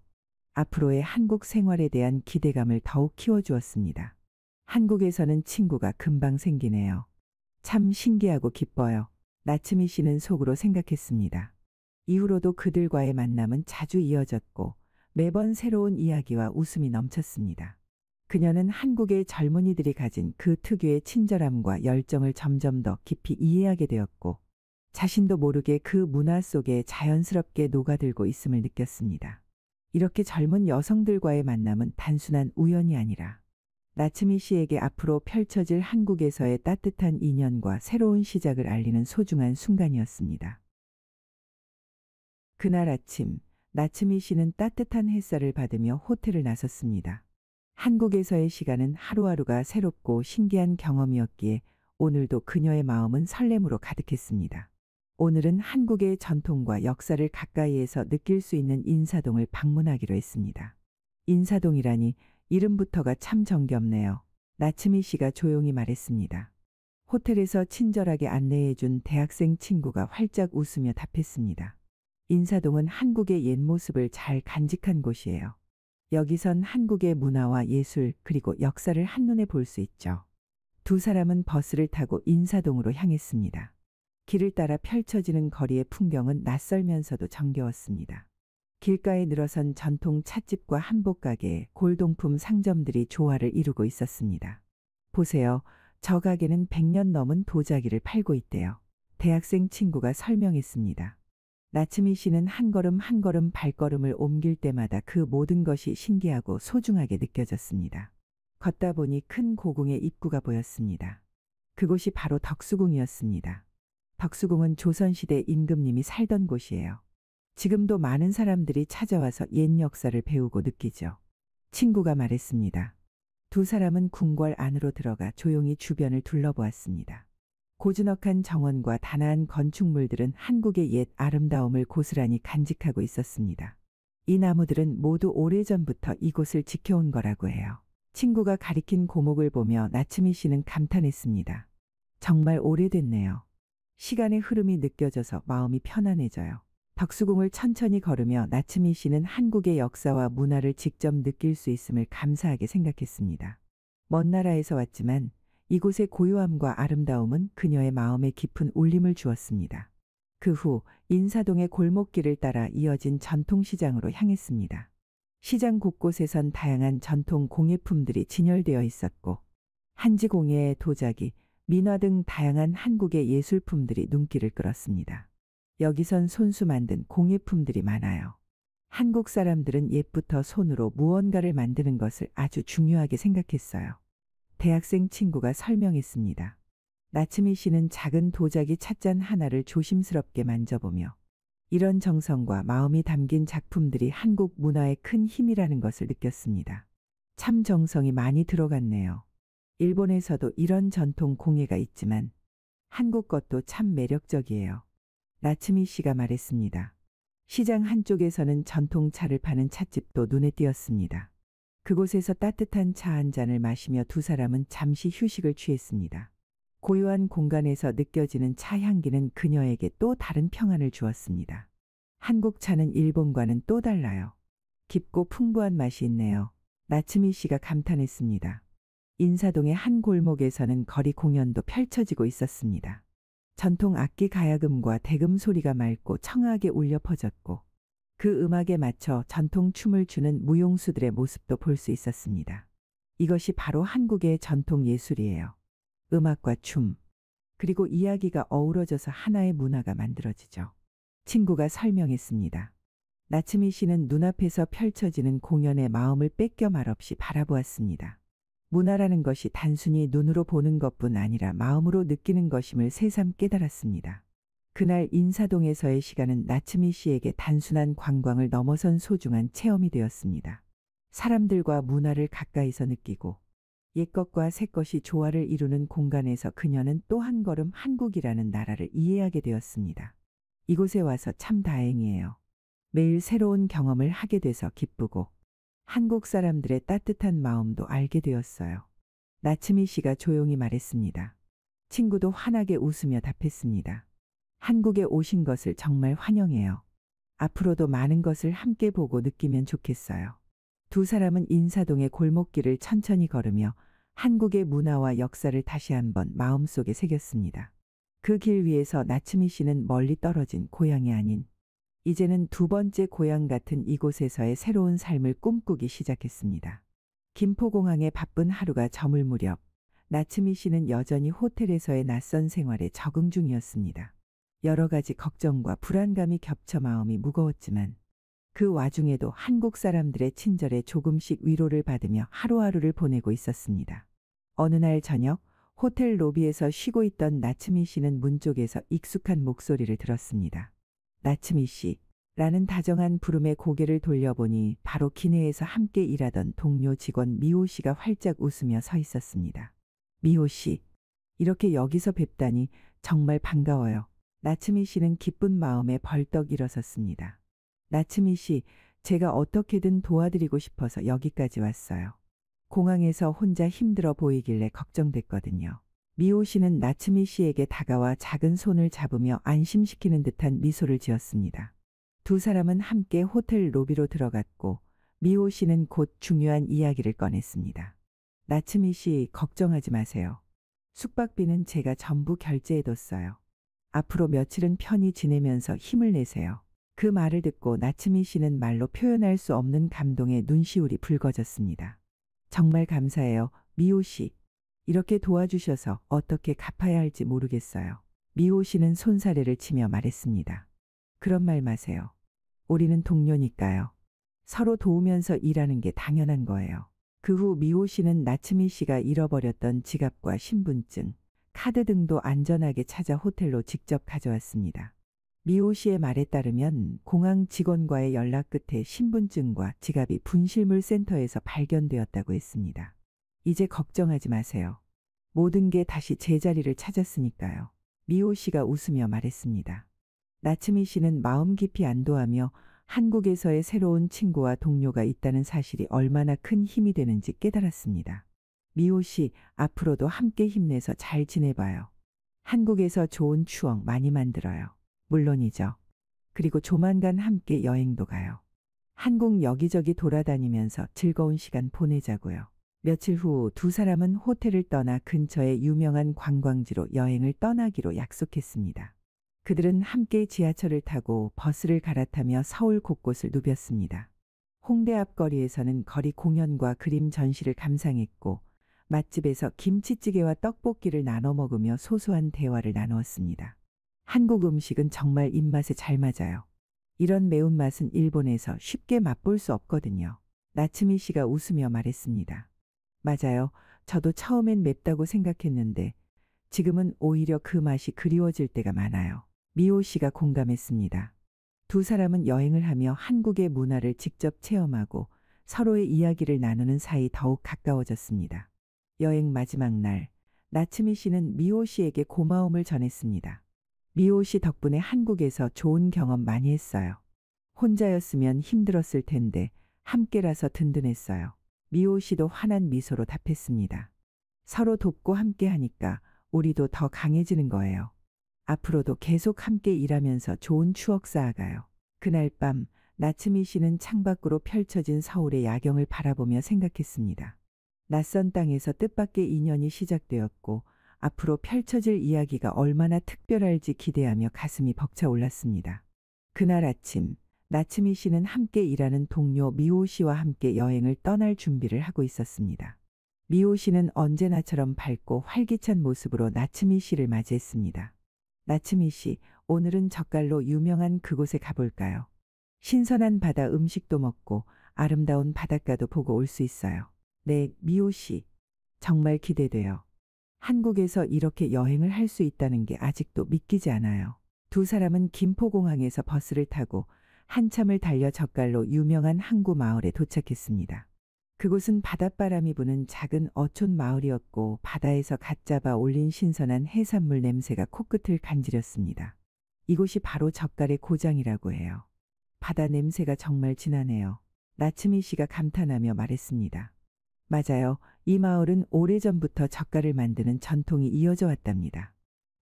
앞으로의 한국 생활에 대한 기대감을 더욱 키워주었습니다. 한국에서는 친구가 금방 생기네요. 참 신기하고 기뻐요. 나츠미 씨는 속으로 생각했습니다. 이후로도 그들과의 만남은 자주 이어졌고 매번 새로운 이야기와 웃음이 넘쳤습니다. 그녀는 한국의 젊은이들이 가진 그 특유의 친절함과 열정을 점점 더 깊이 이해하게 되었고 자신도 모르게 그 문화 속에 자연스럽게 녹아들고 있음을 느꼈습니다. 이렇게 젊은 여성들과의 만남은 단순한 우연이 아니라 나츠미 씨에게 앞으로 펼쳐질 한국에서의 따뜻한 인연과 새로운 시작을 알리는 소중한 순간이었습니다. 그날 아침, 나츠미 씨는 따뜻한 햇살을 받으며 호텔을 나섰습니다. 한국에서의 시간은 하루하루가 새롭고 신기한 경험이었기에 오늘도 그녀의 마음은 설렘으로 가득했습니다. 오늘은 한국의 전통과 역사를 가까이에서 느낄 수 있는 인사동을 방문하기로 했습니다. 인사동이라니 이름부터가 참 정겹네요. 나츠미 씨가 조용히 말했습니다. 호텔에서 친절하게 안내해준 대학생 친구가 활짝 웃으며 답했습니다. 인사동은 한국의 옛 모습을 잘 간직한 곳이에요. 여기선 한국의 문화와 예술 그리고 역사를 한눈에 볼 수 있죠. 두 사람은 버스를 타고 인사동으로 향했습니다. 길을 따라 펼쳐지는 거리의 풍경은 낯설면서도 정겨웠습니다. 길가에 늘어선 전통 찻집과 한복가게, 골동품 상점들이 조화를 이루고 있었습니다. 보세요. 저 가게는 100년 넘은 도자기를 팔고 있대요. 대학생 친구가 설명했습니다. 나츠미 씨는 한 걸음 한 걸음 발걸음을 옮길 때마다 그 모든 것이 신기하고 소중하게 느껴졌습니다. 걷다 보니 큰 고궁의 입구가 보였습니다. 그곳이 바로 덕수궁이었습니다. 덕수궁은 조선시대 임금님이 살던 곳이에요. 지금도 많은 사람들이 찾아와서 옛 역사를 배우고 느끼죠. 친구가 말했습니다. 두 사람은 궁궐 안으로 들어가 조용히 주변을 둘러보았습니다. 고즈넉한 정원과 단아한 건축물들은 한국의 옛 아름다움을 고스란히 간직하고 있었습니다. 이 나무들은 모두 오래전부터 이곳을 지켜온 거라고 해요. 친구가 가리킨 고목을 보며 나츠미 씨는 감탄했습니다. 정말 오래됐네요. 시간의 흐름이 느껴져서 마음이 편안해져요. 덕수궁을 천천히 걸으며 나츠미 씨는 한국의 역사와 문화를 직접 느낄 수 있음을 감사하게 생각했습니다. 먼 나라에서 왔지만 이곳의 고요함과 아름다움은 그녀의 마음에 깊은 울림을 주었습니다. 그 후 인사동의 골목길을 따라 이어진 전통시장으로 향했습니다. 시장 곳곳에선 다양한 전통 공예품들이 진열되어 있었고 한지공예, 도자기, 민화 등 다양한 한국의 예술품들이 눈길을 끌었습니다. 여기선 손수 만든 공예품들이 많아요. 한국 사람들은 옛부터 손으로 무언가를 만드는 것을 아주 중요하게 생각했어요. 대학생 친구가 설명했습니다. 나츠미 씨는 작은 도자기 찻잔 하나를 조심스럽게 만져보며 이런 정성과 마음이 담긴 작품들이 한국 문화의 큰 힘이라는 것을 느꼈습니다. 참 정성이 많이 들어갔네요. 일본에서도 이런 전통 공예가 있지만 한국 것도 참 매력적이에요. 나츠미 씨가 말했습니다. 시장 한쪽에서는 전통 차를 파는 찻집도 눈에 띄었습니다. 그곳에서 따뜻한 차 한 잔을 마시며 두 사람은 잠시 휴식을 취했습니다. 고요한 공간에서 느껴지는 차 향기는 그녀에게 또 다른 평안을 주었습니다. 한국 차는 일본과는 또 달라요. 깊고 풍부한 맛이 있네요. 나츠미 씨가 감탄했습니다. 인사동의 한 골목에서는 거리 공연도 펼쳐지고 있었습니다. 전통 악기 가야금과 대금 소리가 맑고 청아하게 울려 퍼졌고 그 음악에 맞춰 전통 춤을 추는 무용수들의 모습도 볼 수 있었습니다. 이것이 바로 한국의 전통 예술이에요. 음악과 춤, 그리고 이야기가 어우러져서 하나의 문화가 만들어지죠. 친구가 설명했습니다. 나츠미 씨는 눈앞에서 펼쳐지는 공연의 마음을 뺏겨 말없이 바라보았습니다. 문화라는 것이 단순히 눈으로 보는 것뿐 아니라 마음으로 느끼는 것임을 새삼 깨달았습니다. 그날 인사동에서의 시간은 나츠미 씨에게 단순한 관광을 넘어선 소중한 체험이 되었습니다. 사람들과 문화를 가까이서 느끼고 옛것과 새것이 조화를 이루는 공간에서 그녀는 또 한 걸음 한국이라는 나라를 이해하게 되었습니다. 이곳에 와서 참 다행이에요. 매일 새로운 경험을 하게 돼서 기쁘고 한국 사람들의 따뜻한 마음도 알게 되었어요. 나츠미 씨가 조용히 말했습니다. 친구도 환하게 웃으며 답했습니다. 한국에 오신 것을 정말 환영해요. 앞으로도 많은 것을 함께 보고 느끼면 좋겠어요. 두 사람은 인사동의 골목길을 천천히 걸으며 한국의 문화와 역사를 다시 한번 마음속에 새겼습니다. 그 길 위에서 나츠미 씨는 멀리 떨어진 고향이 아닌 이제는 두 번째 고향 같은 이곳에서의 새로운 삶을 꿈꾸기 시작했습니다. 김포공항의 바쁜 하루가 저물 무렵 나츠미 씨는 여전히 호텔에서의 낯선 생활에 적응 중이었습니다. 여러 가지 걱정과 불안감이 겹쳐 마음이 무거웠지만 그 와중에도 한국 사람들의 친절에 조금씩 위로를 받으며 하루하루를 보내고 있었습니다. 어느 날 저녁 호텔 로비에서 쉬고 있던 나츠미 씨는 문 쪽에서 익숙한 목소리를 들었습니다. 나츠미 씨라는 다정한 부름에 고개를 돌려보니 바로 기내에서 함께 일하던 동료 직원 미호 씨가 활짝 웃으며 서 있었습니다. 미호 씨, 이렇게 여기서 뵙다니 정말 반가워요. 나츠미 씨는 기쁜 마음에 벌떡 일어섰습니다. 나츠미 씨, 제가 어떻게든 도와드리고 싶어서 여기까지 왔어요. 공항에서 혼자 힘들어 보이길래 걱정됐거든요. 미호 씨는 나츠미 씨에게 다가와 작은 손을 잡으며 안심시키는 듯한 미소를 지었습니다. 두 사람은 함께 호텔 로비로 들어갔고 미호 씨는 곧 중요한 이야기를 꺼냈습니다. 나츠미 씨, 걱정하지 마세요. 숙박비는 제가 전부 결제해뒀어요. 앞으로 며칠은 편히 지내면서 힘을 내세요. 그 말을 듣고 나츠미 씨는 말로 표현할 수 없는 감동에 눈시울이 붉어졌습니다. 정말 감사해요, 미호 씨. 이렇게 도와주셔서 어떻게 갚아야 할지 모르겠어요. 미호 씨는 손사래를 치며 말했습니다. 그런 말 마세요. 우리는 동료니까요. 서로 도우면서 일하는 게 당연한 거예요. 그 후 미호 씨는 나츠미 씨가 잃어버렸던 지갑과 신분증, 카드 등도 안전하게 찾아 호텔로 직접 가져왔습니다. 미호 씨의 말에 따르면 공항 직원과의 연락 끝에 신분증과 지갑이 분실물 센터에서 발견되었다고 했습니다. 이제 걱정하지 마세요. 모든 게 다시 제자리를 찾았으니까요. 미호 씨가 웃으며 말했습니다. 나츠미 씨는 마음 깊이 안도하며 한국에서의 새로운 친구와 동료가 있다는 사실이 얼마나 큰 힘이 되는지 깨달았습니다. 미호 씨, 앞으로도 함께 힘내서 잘 지내봐요. 한국에서 좋은 추억 많이 만들어요. 물론이죠. 그리고 조만간 함께 여행도 가요. 한국 여기저기 돌아다니면서 즐거운 시간 보내자고요. 며칠 후 두 사람은 호텔을 떠나 근처의 유명한 관광지로 여행을 떠나기로 약속했습니다. 그들은 함께 지하철을 타고 버스를 갈아타며 서울 곳곳을 누볐습니다. 홍대 앞 거리에서는 거리 공연과 그림 전시를 감상했고 맛집에서 김치찌개와 떡볶이를 나눠 먹으며 소소한 대화를 나누었습니다. 한국 음식은 정말 입맛에 잘 맞아요. 이런 매운맛은 일본에서 쉽게 맛볼 수 없거든요. 나츠미 씨가 웃으며 말했습니다. 맞아요. 저도 처음엔 맵다고 생각했는데 지금은 오히려 그 맛이 그리워질 때가 많아요. 미호 씨가 공감했습니다. 두 사람은 여행을 하며 한국의 문화를 직접 체험하고 서로의 이야기를 나누는 사이 더욱 가까워졌습니다. 여행 마지막 날, 나츠미 씨는 미호 씨에게 고마움을 전했습니다. 미호 씨 덕분에 한국에서 좋은 경험 많이 했어요. 혼자였으면 힘들었을 텐데 함께라서 든든했어요. 미호 씨도 환한 미소로 답했습니다. 서로 돕고 함께 하니까 우리도 더 강해지는 거예요. 앞으로도 계속 함께 일하면서 좋은 추억 쌓아가요. 그날 밤 나츠미 씨는 창밖으로 펼쳐진 서울의 야경을 바라보며 생각했습니다. 낯선 땅에서 뜻밖의 인연이 시작되었고 앞으로 펼쳐질 이야기가 얼마나 특별할지 기대하며 가슴이 벅차올랐습니다. 그날 아침 나츠미 씨는 함께 일하는 동료 미호 씨와 함께 여행을 떠날 준비를 하고 있었습니다. 미호 씨는 언제나처럼 밝고 활기찬 모습으로 나츠미 씨를 맞이했습니다. 나츠미 씨, 오늘은 젓갈로 유명한 그곳에 가볼까요? 신선한 바다 음식도 먹고 아름다운 바닷가도 보고 올 수 있어요. 네, 미호 씨. 정말 기대돼요. 한국에서 이렇게 여행을 할 수 있다는 게 아직도 믿기지 않아요. 두 사람은 김포공항에서 버스를 타고 한참을 달려 젓갈로 유명한 항구 마을에 도착했습니다. 그곳은 바닷바람이 부는 작은 어촌 마을이었고 바다에서 갓 잡아 올린 신선한 해산물 냄새가 코끝을 간지렸습니다. 이곳이 바로 젓갈의 고장이라고 해요. 바다 냄새가 정말 진하네요. 나츠미 씨가 감탄하며 말했습니다. 맞아요. 이 마을은 오래전부터 젓갈을 만드는 전통이 이어져 왔답니다.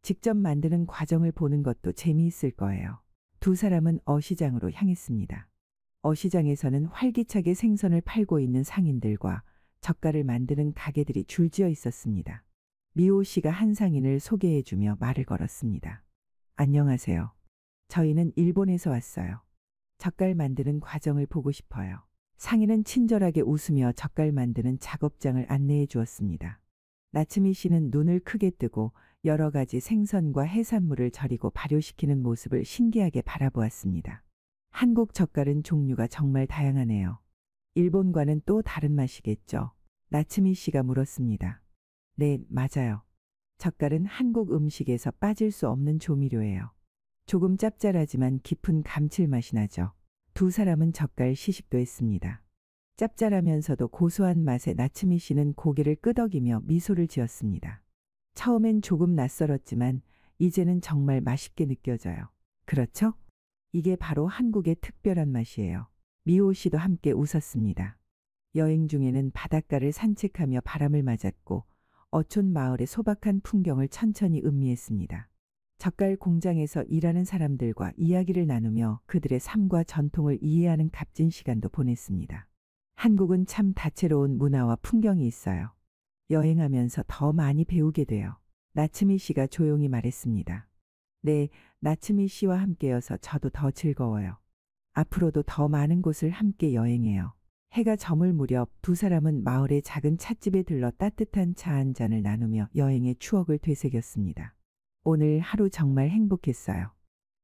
직접 만드는 과정을 보는 것도 재미있을 거예요. 두 사람은 어시장으로 향했습니다. 어시장에서는 활기차게 생선을 팔고 있는 상인들과 젓갈을 만드는 가게들이 줄지어 있었습니다. 미호 씨가 한 상인을 소개해주며 말을 걸었습니다. 안녕하세요. 저희는 일본에서 왔어요. 젓갈 만드는 과정을 보고 싶어요. 상인은 친절하게 웃으며 젓갈 만드는 작업장을 안내해 주었습니다. 나츠미 씨는 눈을 크게 뜨고 여러 가지 생선과 해산물을 절이고 발효시키는 모습을 신기하게 바라보았습니다. 한국 젓갈은 종류가 정말 다양하네요. 일본과는 또 다른 맛이겠죠? 나츠미 씨가 물었습니다. 네, 맞아요. 젓갈은 한국 음식에서 빠질 수 없는 조미료예요. 조금 짭짤하지만 깊은 감칠맛이 나죠. 두 사람은 젓갈 시식도 했습니다. 짭짤하면서도 고소한 맛에 나츠미 씨는 고개를 끄덕이며 미소를 지었습니다. 처음엔 조금 낯설었지만 이제는 정말 맛있게 느껴져요. 그렇죠? 이게 바로 한국의 특별한 맛이에요. 미호 씨도 함께 웃었습니다. 여행 중에는 바닷가를 산책하며 바람을 맞았고 어촌 마을의 소박한 풍경을 천천히 음미했습니다. 젓갈 공장에서 일하는 사람들과 이야기를 나누며 그들의 삶과 전통을 이해하는 값진 시간도 보냈습니다. 한국은 참 다채로운 문화와 풍경이 있어요. 여행하면서 더 많이 배우게 돼요. 나츠미 씨가 조용히 말했습니다. 네, 나츠미 씨와 함께여서 저도 더 즐거워요. 앞으로도 더 많은 곳을 함께 여행해요. 해가 저물 무렵 두 사람은 마을의 작은 찻집에 들러 따뜻한 차 한 잔을 나누며 여행의 추억을 되새겼습니다. 오늘 하루 정말 행복했어요.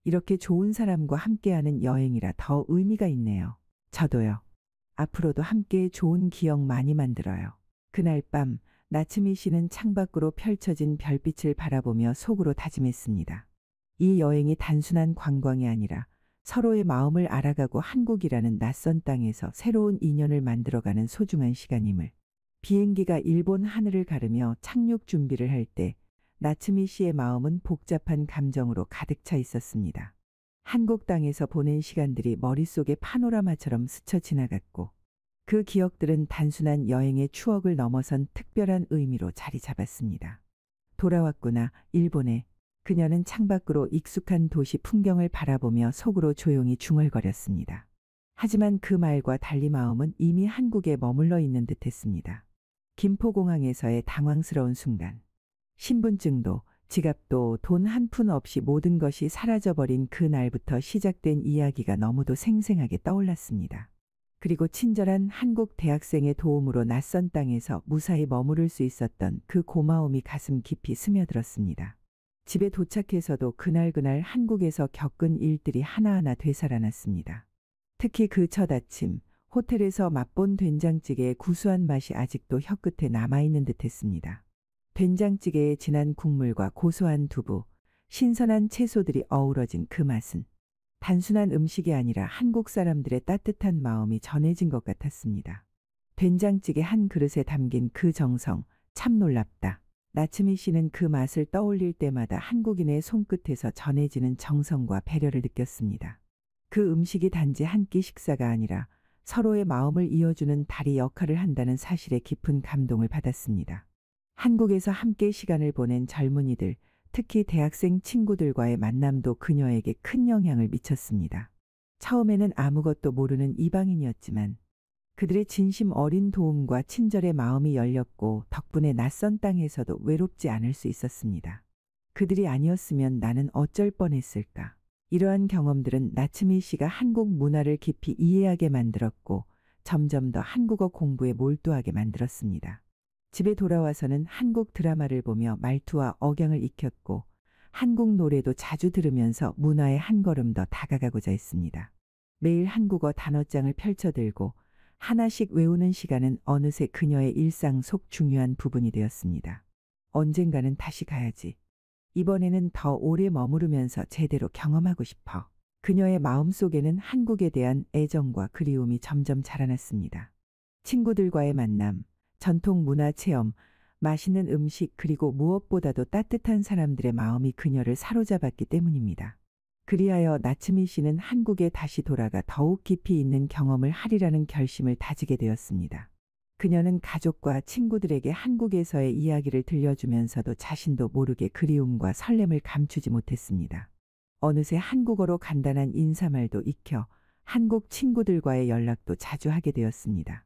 이렇게 좋은 사람과 함께하는 여행이라 더 의미가 있네요. 저도요. 앞으로도 함께 좋은 기억 많이 만들어요. 그날 밤 나츠미 씨는 창밖으로 펼쳐진 별빛을 바라보며 속으로 다짐했습니다. 이 여행이 단순한 관광이 아니라 서로의 마음을 알아가고 한국이라는 낯선 땅에서 새로운 인연을 만들어가는 소중한 시간임을. 비행기가 일본 하늘을 가르며 착륙 준비를 할 때 나츠미 씨의 마음은 복잡한 감정으로 가득 차 있었습니다. 한국 땅에서 보낸 시간들이 머릿속에 파노라마처럼 스쳐 지나갔고 그 기억들은 단순한 여행의 추억을 넘어선 특별한 의미로 자리 잡았습니다. 돌아왔구나, 일본에. 그녀는 창밖으로 익숙한 도시 풍경을 바라보며 속으로 조용히 중얼거렸습니다. 하지만 그 말과 달리 마음은 이미 한국에 머물러 있는 듯했습니다. 김포공항에서의 당황스러운 순간. 신분증도 지갑도 돈 한 푼 없이 모든 것이 사라져버린 그 날부터 시작된 이야기가 너무도 생생하게 떠올랐습니다. 그리고 친절한 한국 대학생의 도움으로 낯선 땅에서 무사히 머무를 수 있었던 그 고마움이 가슴 깊이 스며들었습니다. 집에 도착해서도 그날 한국에서 겪은 일들이 하나하나 되살아났습니다. 특히 그 첫 아침, 호텔에서 맛본 된장찌개의 구수한 맛이 아직도 혀끝에 남아있는 듯했습니다. 된장찌개의 진한 국물과 고소한 두부, 신선한 채소들이 어우러진 그 맛은 단순한 음식이 아니라 한국 사람들의 따뜻한 마음이 전해진 것 같았습니다. 된장찌개 한 그릇에 담긴 그 정성, 참 놀랍다. 나츠미 씨는 그 맛을 떠올릴 때마다 한국인의 손끝에서 전해지는 정성과 배려를 느꼈습니다. 그 음식이 단지 한 끼 식사가 아니라 서로의 마음을 이어주는 다리 역할을 한다는 사실에 깊은 감동을 받았습니다. 한국에서 함께 시간을 보낸 젊은이들, 특히 대학생 친구들과의 만남도 그녀에게 큰 영향을 미쳤습니다. 처음에는 아무것도 모르는 이방인이었지만 그들의 진심 어린 도움과 친절의 마음이 열렸고 덕분에 낯선 땅에서도 외롭지 않을 수 있었습니다. 그들이 아니었으면 나는 어쩔 뻔했을까. 이러한 경험들은 나츠미 씨가 한국 문화를 깊이 이해하게 만들었고 점점 더 한국어 공부에 몰두하게 만들었습니다. 집에 돌아와서는 한국 드라마를 보며 말투와 억양을 익혔고 한국 노래도 자주 들으면서 문화에 한 걸음 더 다가가고자 했습니다. 매일 한국어 단어장을 펼쳐들고 하나씩 외우는 시간은 어느새 그녀의 일상 속 중요한 부분이 되었습니다. 언젠가는 다시 가야지. 이번에는 더 오래 머무르면서 제대로 경험하고 싶어. 그녀의 마음속에는 한국에 대한 애정과 그리움이 점점 자라났습니다. 친구들과의 만남, 전통 문화 체험, 맛있는 음식 그리고 무엇보다도 따뜻한 사람들의 마음이 그녀를 사로잡았기 때문입니다. 그리하여 나츠미 씨는 한국에 다시 돌아가 더욱 깊이 있는 경험을 하리라는 결심을 다지게 되었습니다. 그녀는 가족과 친구들에게 한국에서의 이야기를 들려주면서도 자신도 모르게 그리움과 설렘을 감추지 못했습니다. 어느새 한국어로 간단한 인사말도 익혀 한국 친구들과의 연락도 자주 하게 되었습니다.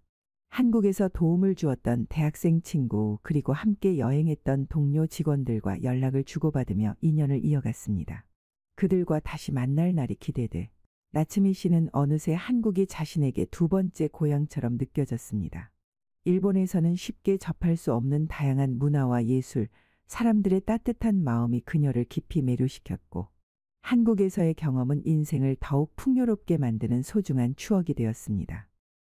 한국에서 도움을 주었던 대학생 친구 그리고 함께 여행했던 동료 직원들과 연락을 주고받으며 인연을 이어갔습니다. 그들과 다시 만날 날이 기대돼 나츠미 씨는 어느새 한국이 자신에게 두 번째 고향처럼 느껴졌습니다. 일본에서는 쉽게 접할 수 없는 다양한 문화와 예술, 사람들의 따뜻한 마음이 그녀를 깊이 매료시켰고 한국에서의 경험은 인생을 더욱 풍요롭게 만드는 소중한 추억이 되었습니다.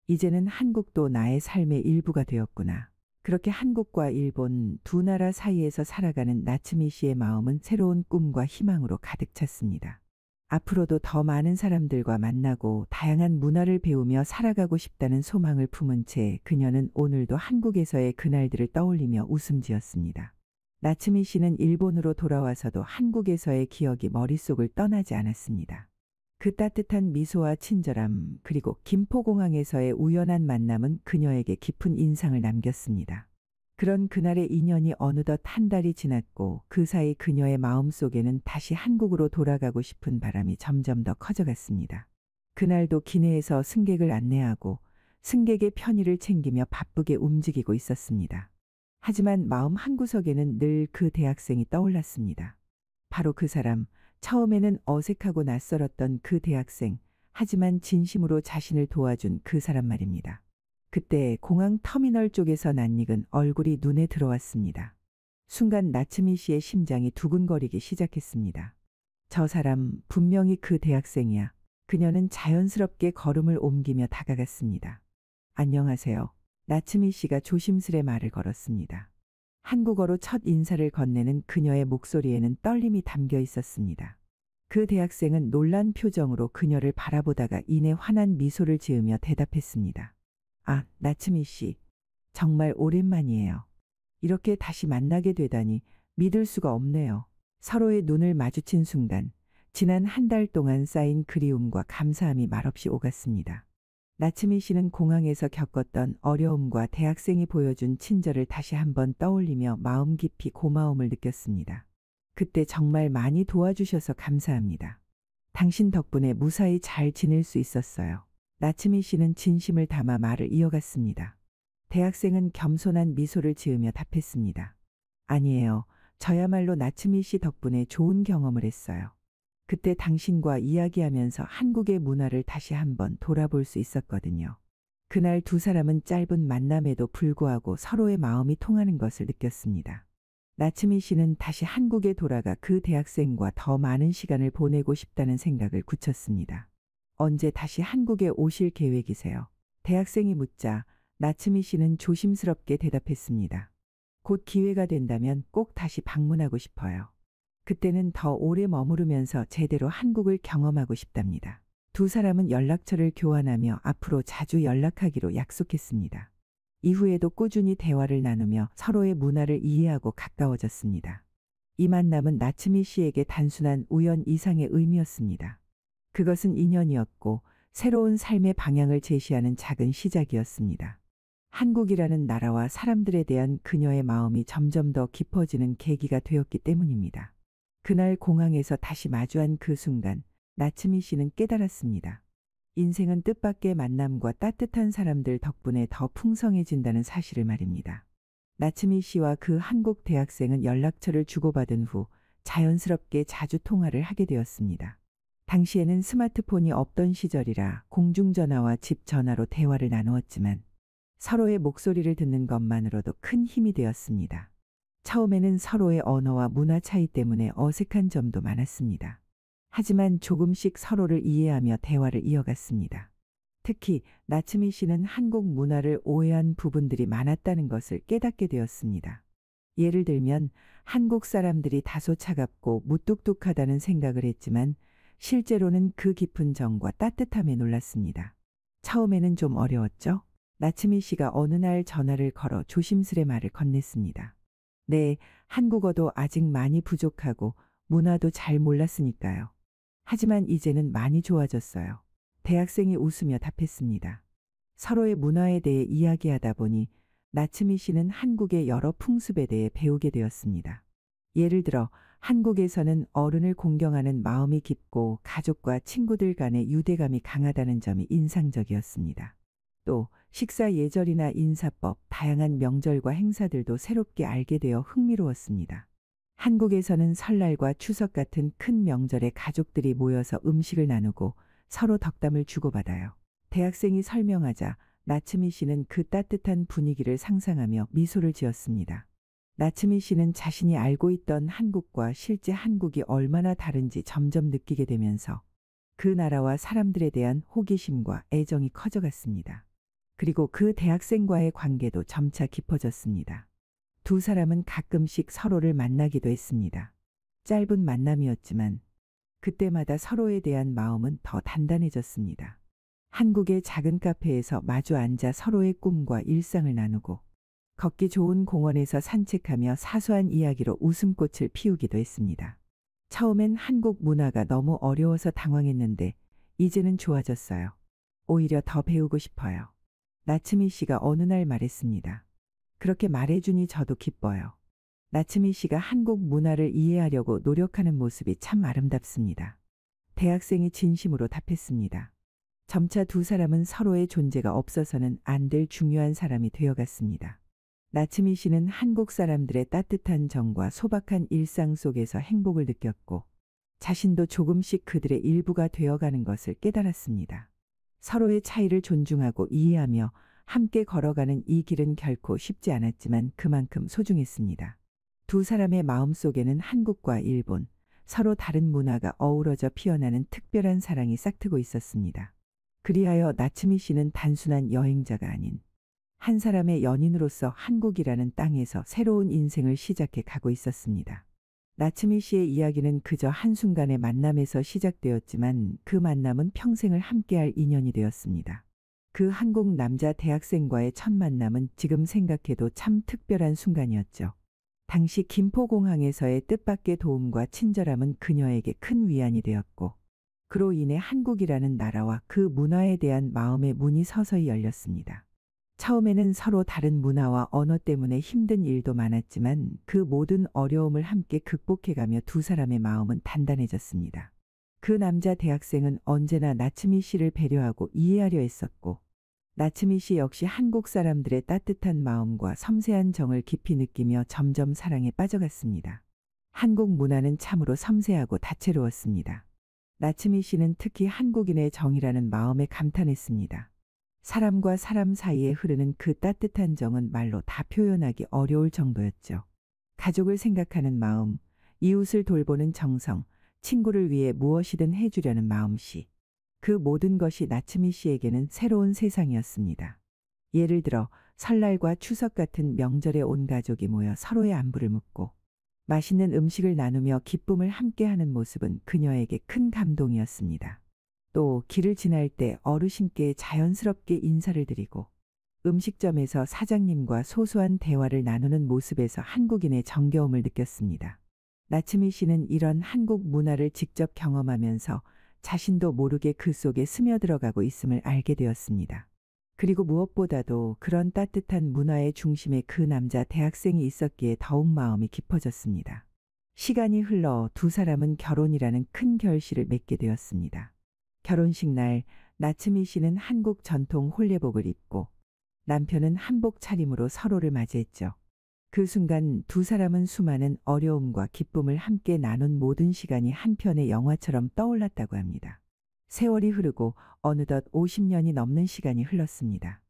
이제는 한국도 나의 삶의 일부가 되었구나. 그렇게 한국과 일본 두 나라 사이에서 살아가는 나츠미 씨의 마음은 새로운 꿈과 희망으로 가득 찼습니다. 앞으로도 더 많은 사람들과 만나고 다양한 문화를 배우며 살아가고 싶다는 소망을 품은 채 그녀는 오늘도 한국에서의 그날들을 떠올리며 웃음 지었습니다. 나츠미 씨는 일본으로 돌아와서도 한국에서의 기억이 머릿속을 떠나지 않았습니다. 그 따뜻한 미소와 친절함 그리고 김포공항에서의 우연한 만남은 그녀에게 깊은 인상을 남겼습니다. 그런 그날의 인연이 어느덧 한 달이 지났고 그 사이 그녀의 마음속에는 다시 한국으로 돌아가고 싶은 바람이 점점 더 커져갔습니다. 그날도 기내에서 승객을 안내하고 승객의 편의를 챙기며 바쁘게 움직이고 있었습니다. 하지만 마음 한구석에는 늘 그 대학생이 떠올랐습니다. 바로 그 사람, 처음에는 어색하고 낯설었던 그 대학생, 하지만 진심으로 자신을 도와준 그 사람 말입니다. 그때 공항 터미널 쪽에서 낯익은 얼굴이 눈에 들어왔습니다. 순간 나츠미 씨의 심장이 두근거리기 시작했습니다. 저 사람 분명히 그 대학생이야. 그녀는 자연스럽게 걸음을 옮기며 다가갔습니다. 안녕하세요. 나츠미 씨가 조심스레 말을 걸었습니다. 한국어로 첫 인사를 건네는 그녀의 목소리에는 떨림이 담겨 있었습니다. 그 대학생은 놀란 표정으로 그녀를 바라보다가 이내 환한 미소를 지으며 대답했습니다. 아, 나츠미 씨. 정말 오랜만이에요. 이렇게 다시 만나게 되다니 믿을 수가 없네요. 서로의 눈을 마주친 순간 지난 한 달 동안 쌓인 그리움과 감사함이 말없이 오갔습니다. 나츠미 씨는 공항에서 겪었던 어려움과 대학생이 보여준 친절을 다시 한번 떠올리며 마음 깊이 고마움을 느꼈습니다. 그때 정말 많이 도와주셔서 감사합니다. 당신 덕분에 무사히 잘 지낼 수 있었어요. 나츠미 씨는 진심을 담아 말을 이어갔습니다. 대학생은 겸손한 미소를 지으며 답했습니다. 아니에요. 저야말로 나츠미 씨 덕분에 좋은 경험을 했어요. 그때 당신과 이야기하면서 한국의 문화를 다시 한번 돌아볼 수 있었거든요. 그날 두 사람은 짧은 만남에도 불구하고 서로의 마음이 통하는 것을 느꼈습니다. 나츠미 씨는 다시 한국에 돌아가 그 대학생과 더 많은 시간을 보내고 싶다는 생각을 굳혔습니다. 언제 다시 한국에 오실 계획이세요? 대학생이 묻자 나츠미 씨는 조심스럽게 대답했습니다. 곧 기회가 된다면 꼭 다시 방문하고 싶어요. 그때는 더 오래 머무르면서 제대로 한국을 경험하고 싶답니다. 두 사람은 연락처를 교환하며 앞으로 자주 연락하기로 약속했습니다. 이후에도 꾸준히 대화를 나누며 서로의 문화를 이해하고 가까워졌습니다. 이 만남은 나츠미 씨에게 단순한 우연 이상의 의미였습니다. 그것은 인연이었고 새로운 삶의 방향을 제시하는 작은 시작이었습니다. 한국이라는 나라와 사람들에 대한 그녀의 마음이 점점 더 깊어지는 계기가 되었기 때문입니다. 그날 공항에서 다시 마주한 그 순간 나츠미 씨는 깨달았습니다. 인생은 뜻밖의 만남과 따뜻한 사람들 덕분에 더 풍성해진다는 사실을 말입니다. 나츠미 씨와 그 한국 대학생은 연락처를 주고받은 후 자연스럽게 자주 통화를 하게 되었습니다. 당시에는 스마트폰이 없던 시절이라 공중전화와 집 전화로 대화를 나누었지만 서로의 목소리를 듣는 것만으로도 큰 힘이 되었습니다. 처음에는 서로의 언어와 문화 차이 때문에 어색한 점도 많았습니다. 하지만 조금씩 서로를 이해하며 대화를 이어갔습니다. 특히 나츠미 씨는 한국 문화를 오해한 부분들이 많았다는 것을 깨닫게 되었습니다. 예를 들면 한국 사람들이 다소 차갑고 무뚝뚝하다는 생각을 했지만 실제로는 그 깊은 정과 따뜻함에 놀랐습니다. 처음에는 좀 어려웠죠? 나츠미 씨가 어느 날 전화를 걸어 조심스레 말을 건넸습니다. 네, 한국어도 아직 많이 부족하고 문화도 잘 몰랐으니까요. 하지만 이제는 많이 좋아졌어요. 대학생이 웃으며 답했습니다. 서로의 문화에 대해 이야기하다 보니 나츠미 씨는 한국의 여러 풍습에 대해 배우게 되었습니다. 예를 들어 한국에서는 어른을 공경하는 마음이 깊고 가족과 친구들 간의 유대감이 강하다는 점이 인상적이었습니다. 또 식사 예절이나 인사법, 다양한 명절과 행사들도 새롭게 알게 되어 흥미로웠습니다. 한국에서는 설날과 추석 같은 큰 명절에 가족들이 모여서 음식을 나누고 서로 덕담을 주고받아요. 대학생이 설명하자 나츠미 씨는 그 따뜻한 분위기를 상상하며 미소를 지었습니다. 나츠미 씨는 자신이 알고 있던 한국과 실제 한국이 얼마나 다른지 점점 느끼게 되면서 그 나라와 사람들에 대한 호기심과 애정이 커져갔습니다. 그리고 그 대학생과의 관계도 점차 깊어졌습니다. 두 사람은 가끔씩 서로를 만나기도 했습니다. 짧은 만남이었지만 그때마다 서로에 대한 마음은 더 단단해졌습니다. 한국의 작은 카페에서 마주 앉아 서로의 꿈과 일상을 나누고 걷기 좋은 공원에서 산책하며 사소한 이야기로 웃음꽃을 피우기도 했습니다. 처음엔 한국 문화가 너무 어려워서 당황했는데 이제는 좋아졌어요. 오히려 더 배우고 싶어요. 나츠미 씨가 어느 날 말했습니다. 그렇게 말해주니 저도 기뻐요. 나츠미 씨가 한국 문화를 이해하려고 노력하는 모습이 참 아름답습니다. 대학생이 진심으로 답했습니다. 점차 두 사람은 서로의 존재가 없어서는 안 될 중요한 사람이 되어갔습니다. 나츠미 씨는 한국 사람들의 따뜻한 정과 소박한 일상 속에서 행복을 느꼈고 자신도 조금씩 그들의 일부가 되어가는 것을 깨달았습니다. 서로의 차이를 존중하고 이해하며 함께 걸어가는 이 길은 결코 쉽지 않았지만 그만큼 소중했습니다. 두 사람의 마음속에는 한국과 일본, 서로 다른 문화가 어우러져 피어나는 특별한 사랑이 싹트고 있었습니다. 그리하여 나츠미 씨는 단순한 여행자가 아닌 한 사람의 연인으로서 한국이라는 땅에서 새로운 인생을 시작해 가고 있었습니다. 나츠미 씨의 이야기는 그저 한순간의 만남에서 시작되었지만 그 만남은 평생을 함께할 인연이 되었습니다. 그 한국 남자 대학생과의 첫 만남은 지금 생각해도 참 특별한 순간이었죠. 당시 김포공항에서의 뜻밖의 도움과 친절함은 그녀에게 큰 위안이 되었고 그로 인해 한국이라는 나라와 그 문화에 대한 마음의 문이 서서히 열렸습니다. 처음에는 서로 다른 문화와 언어 때문에 힘든 일도 많았지만 그 모든 어려움을 함께 극복해가며 두 사람의 마음은 단단해졌습니다. 그 남자 대학생은 언제나 나츠미 씨를 배려하고 이해하려 했었고 나츠미 씨 역시 한국 사람들의 따뜻한 마음과 섬세한 정을 깊이 느끼며 점점 사랑에 빠져갔습니다. 한국 문화는 참으로 섬세하고 다채로웠습니다. 나츠미 씨는 특히 한국인의 정이라는 마음에 감탄했습니다. 사람과 사람 사이에 흐르는 그 따뜻한 정은 말로 다 표현하기 어려울 정도였죠. 가족을 생각하는 마음, 이웃을 돌보는 정성, 친구를 위해 무엇이든 해주려는 마음씨. 그 모든 것이 나츠미 씨에게는 새로운 세상이었습니다. 예를 들어 설날과 추석 같은 명절에 온 가족이 모여 서로의 안부를 묻고 맛있는 음식을 나누며 기쁨을 함께하는 모습은 그녀에게 큰 감동이었습니다. 또 길을 지날 때 어르신께 자연스럽게 인사를 드리고 음식점에서 사장님과 소소한 대화를 나누는 모습에서 한국인의 정겨움을 느꼈습니다. 나츠미 씨는 이런 한국 문화를 직접 경험하면서 자신도 모르게 그 속에 스며들어가고 있음을 알게 되었습니다. 그리고 무엇보다도 그런 따뜻한 문화의 중심에 그 남자 대학생이 있었기에 더욱 마음이 깊어졌습니다. 시간이 흘러 두 사람은 결혼이라는 큰 결실을 맺게 되었습니다. 결혼식 날 나츠미 씨는 한국 전통 홀레복을 입고 남편은 한복 차림으로 서로를 맞이했죠. 그 순간 두 사람은 수많은 어려움과 기쁨을 함께 나눈 모든 시간이 한편의 영화처럼 떠올랐다고 합니다. 세월이 흐르고 어느덧 50년이 넘는 시간이 흘렀습니다.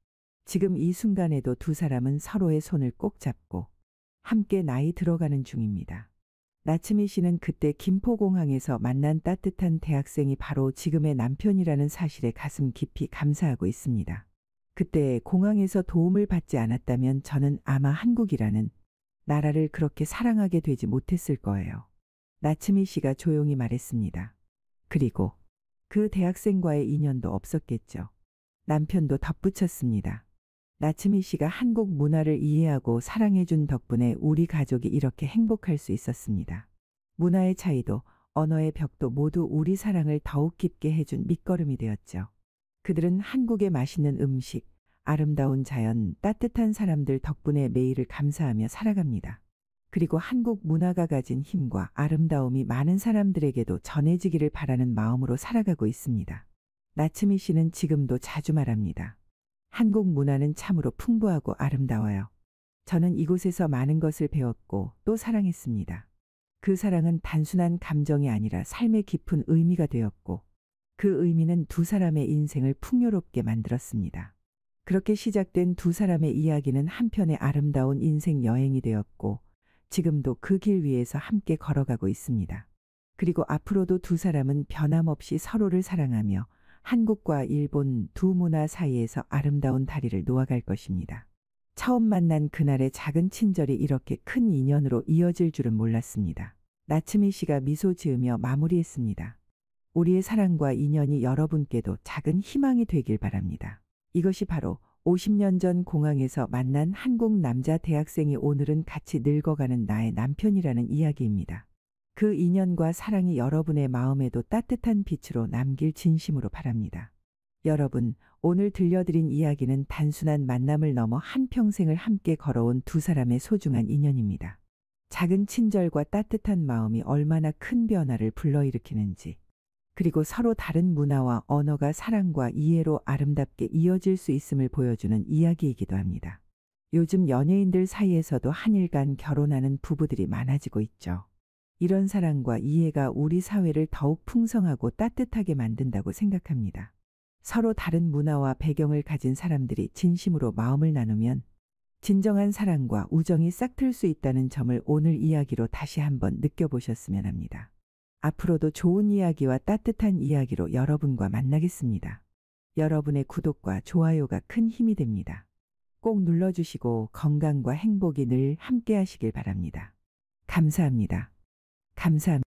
지금 이 순간에도 두 사람은 서로의 손을 꼭 잡고 함께 나이 들어가는 중입니다. 나츠미 씨는 그때 김포공항에서 만난 따뜻한 대학생이 바로 지금의 남편이라는 사실에 가슴 깊이 감사하고 있습니다. 그때 공항에서 도움을 받지 않았다면 저는 아마 한국이라는 나라를 그렇게 사랑하게 되지 못했을 거예요. 나츠미 씨가 조용히 말했습니다. 그리고 그 대학생과의 인연도 없었겠죠. 남편도 덧붙였습니다. 나츠미 씨가 한국 문화를 이해하고 사랑해준 덕분에 우리 가족이 이렇게 행복할 수 있었습니다. 문화의 차이도 언어의 벽도 모두 우리 사랑을 더욱 깊게 해준 밑거름이 되었죠. 그들은 한국의 맛있는 음식, 아름다운 자연, 따뜻한 사람들 덕분에 매일을 감사하며 살아갑니다. 그리고 한국 문화가 가진 힘과 아름다움이 많은 사람들에게도 전해지기를 바라는 마음으로 살아가고 있습니다. 나츠미 씨는 지금도 자주 말합니다. 한국 문화는 참으로 풍부하고 아름다워요. 저는 이곳에서 많은 것을 배웠고 또 사랑했습니다. 그 사랑은 단순한 감정이 아니라 삶의 깊은 의미가 되었고 그 의미는 두 사람의 인생을 풍요롭게 만들었습니다. 그렇게 시작된 두 사람의 이야기는 한편의 아름다운 인생 여행이 되었고 지금도 그 길 위에서 함께 걸어가고 있습니다. 그리고 앞으로도 두 사람은 변함없이 서로를 사랑하며 한국과 일본 두 문화 사이에서 아름다운 다리를 놓아갈 것입니다. 처음 만난 그날의 작은 친절이 이렇게 큰 인연으로 이어질 줄은 몰랐습니다. 나츠미 씨가 미소 지으며 마무리했습니다. 우리의 사랑과 인연이 여러분께도 작은 희망이 되길 바랍니다. 이것이 바로 50년 전 공항에서 만난 한국 남자 대학생이 오늘은 같이 늙어가는 나의 남편이라는 이야기입니다. 그 인연과 사랑이 여러분의 마음에도 따뜻한 빛으로 남길 진심으로 바랍니다. 여러분, 오늘 들려드린 이야기는 단순한 만남을 넘어 한평생을 함께 걸어온 두 사람의 소중한 인연입니다. 작은 친절과 따뜻한 마음이 얼마나 큰 변화를 불러일으키는지, 그리고 서로 다른 문화와 언어가 사랑과 이해로 아름답게 이어질 수 있음을 보여주는 이야기이기도 합니다. 요즘 연예인들 사이에서도 한일 간 결혼하는 부부들이 많아지고 있죠. 이런 사랑과 이해가 우리 사회를 더욱 풍성하고 따뜻하게 만든다고 생각합니다. 서로 다른 문화와 배경을 가진 사람들이 진심으로 마음을 나누면 진정한 사랑과 우정이 싹틀 수 있다는 점을 오늘 이야기로 다시 한번 느껴보셨으면 합니다. 앞으로도 좋은 이야기와 따뜻한 이야기로 여러분과 만나겠습니다. 여러분의 구독과 좋아요가 큰 힘이 됩니다. 꼭 눌러주시고 건강과 행복이 늘 함께 하시길 바랍니다. 감사합니다. 감사합니다.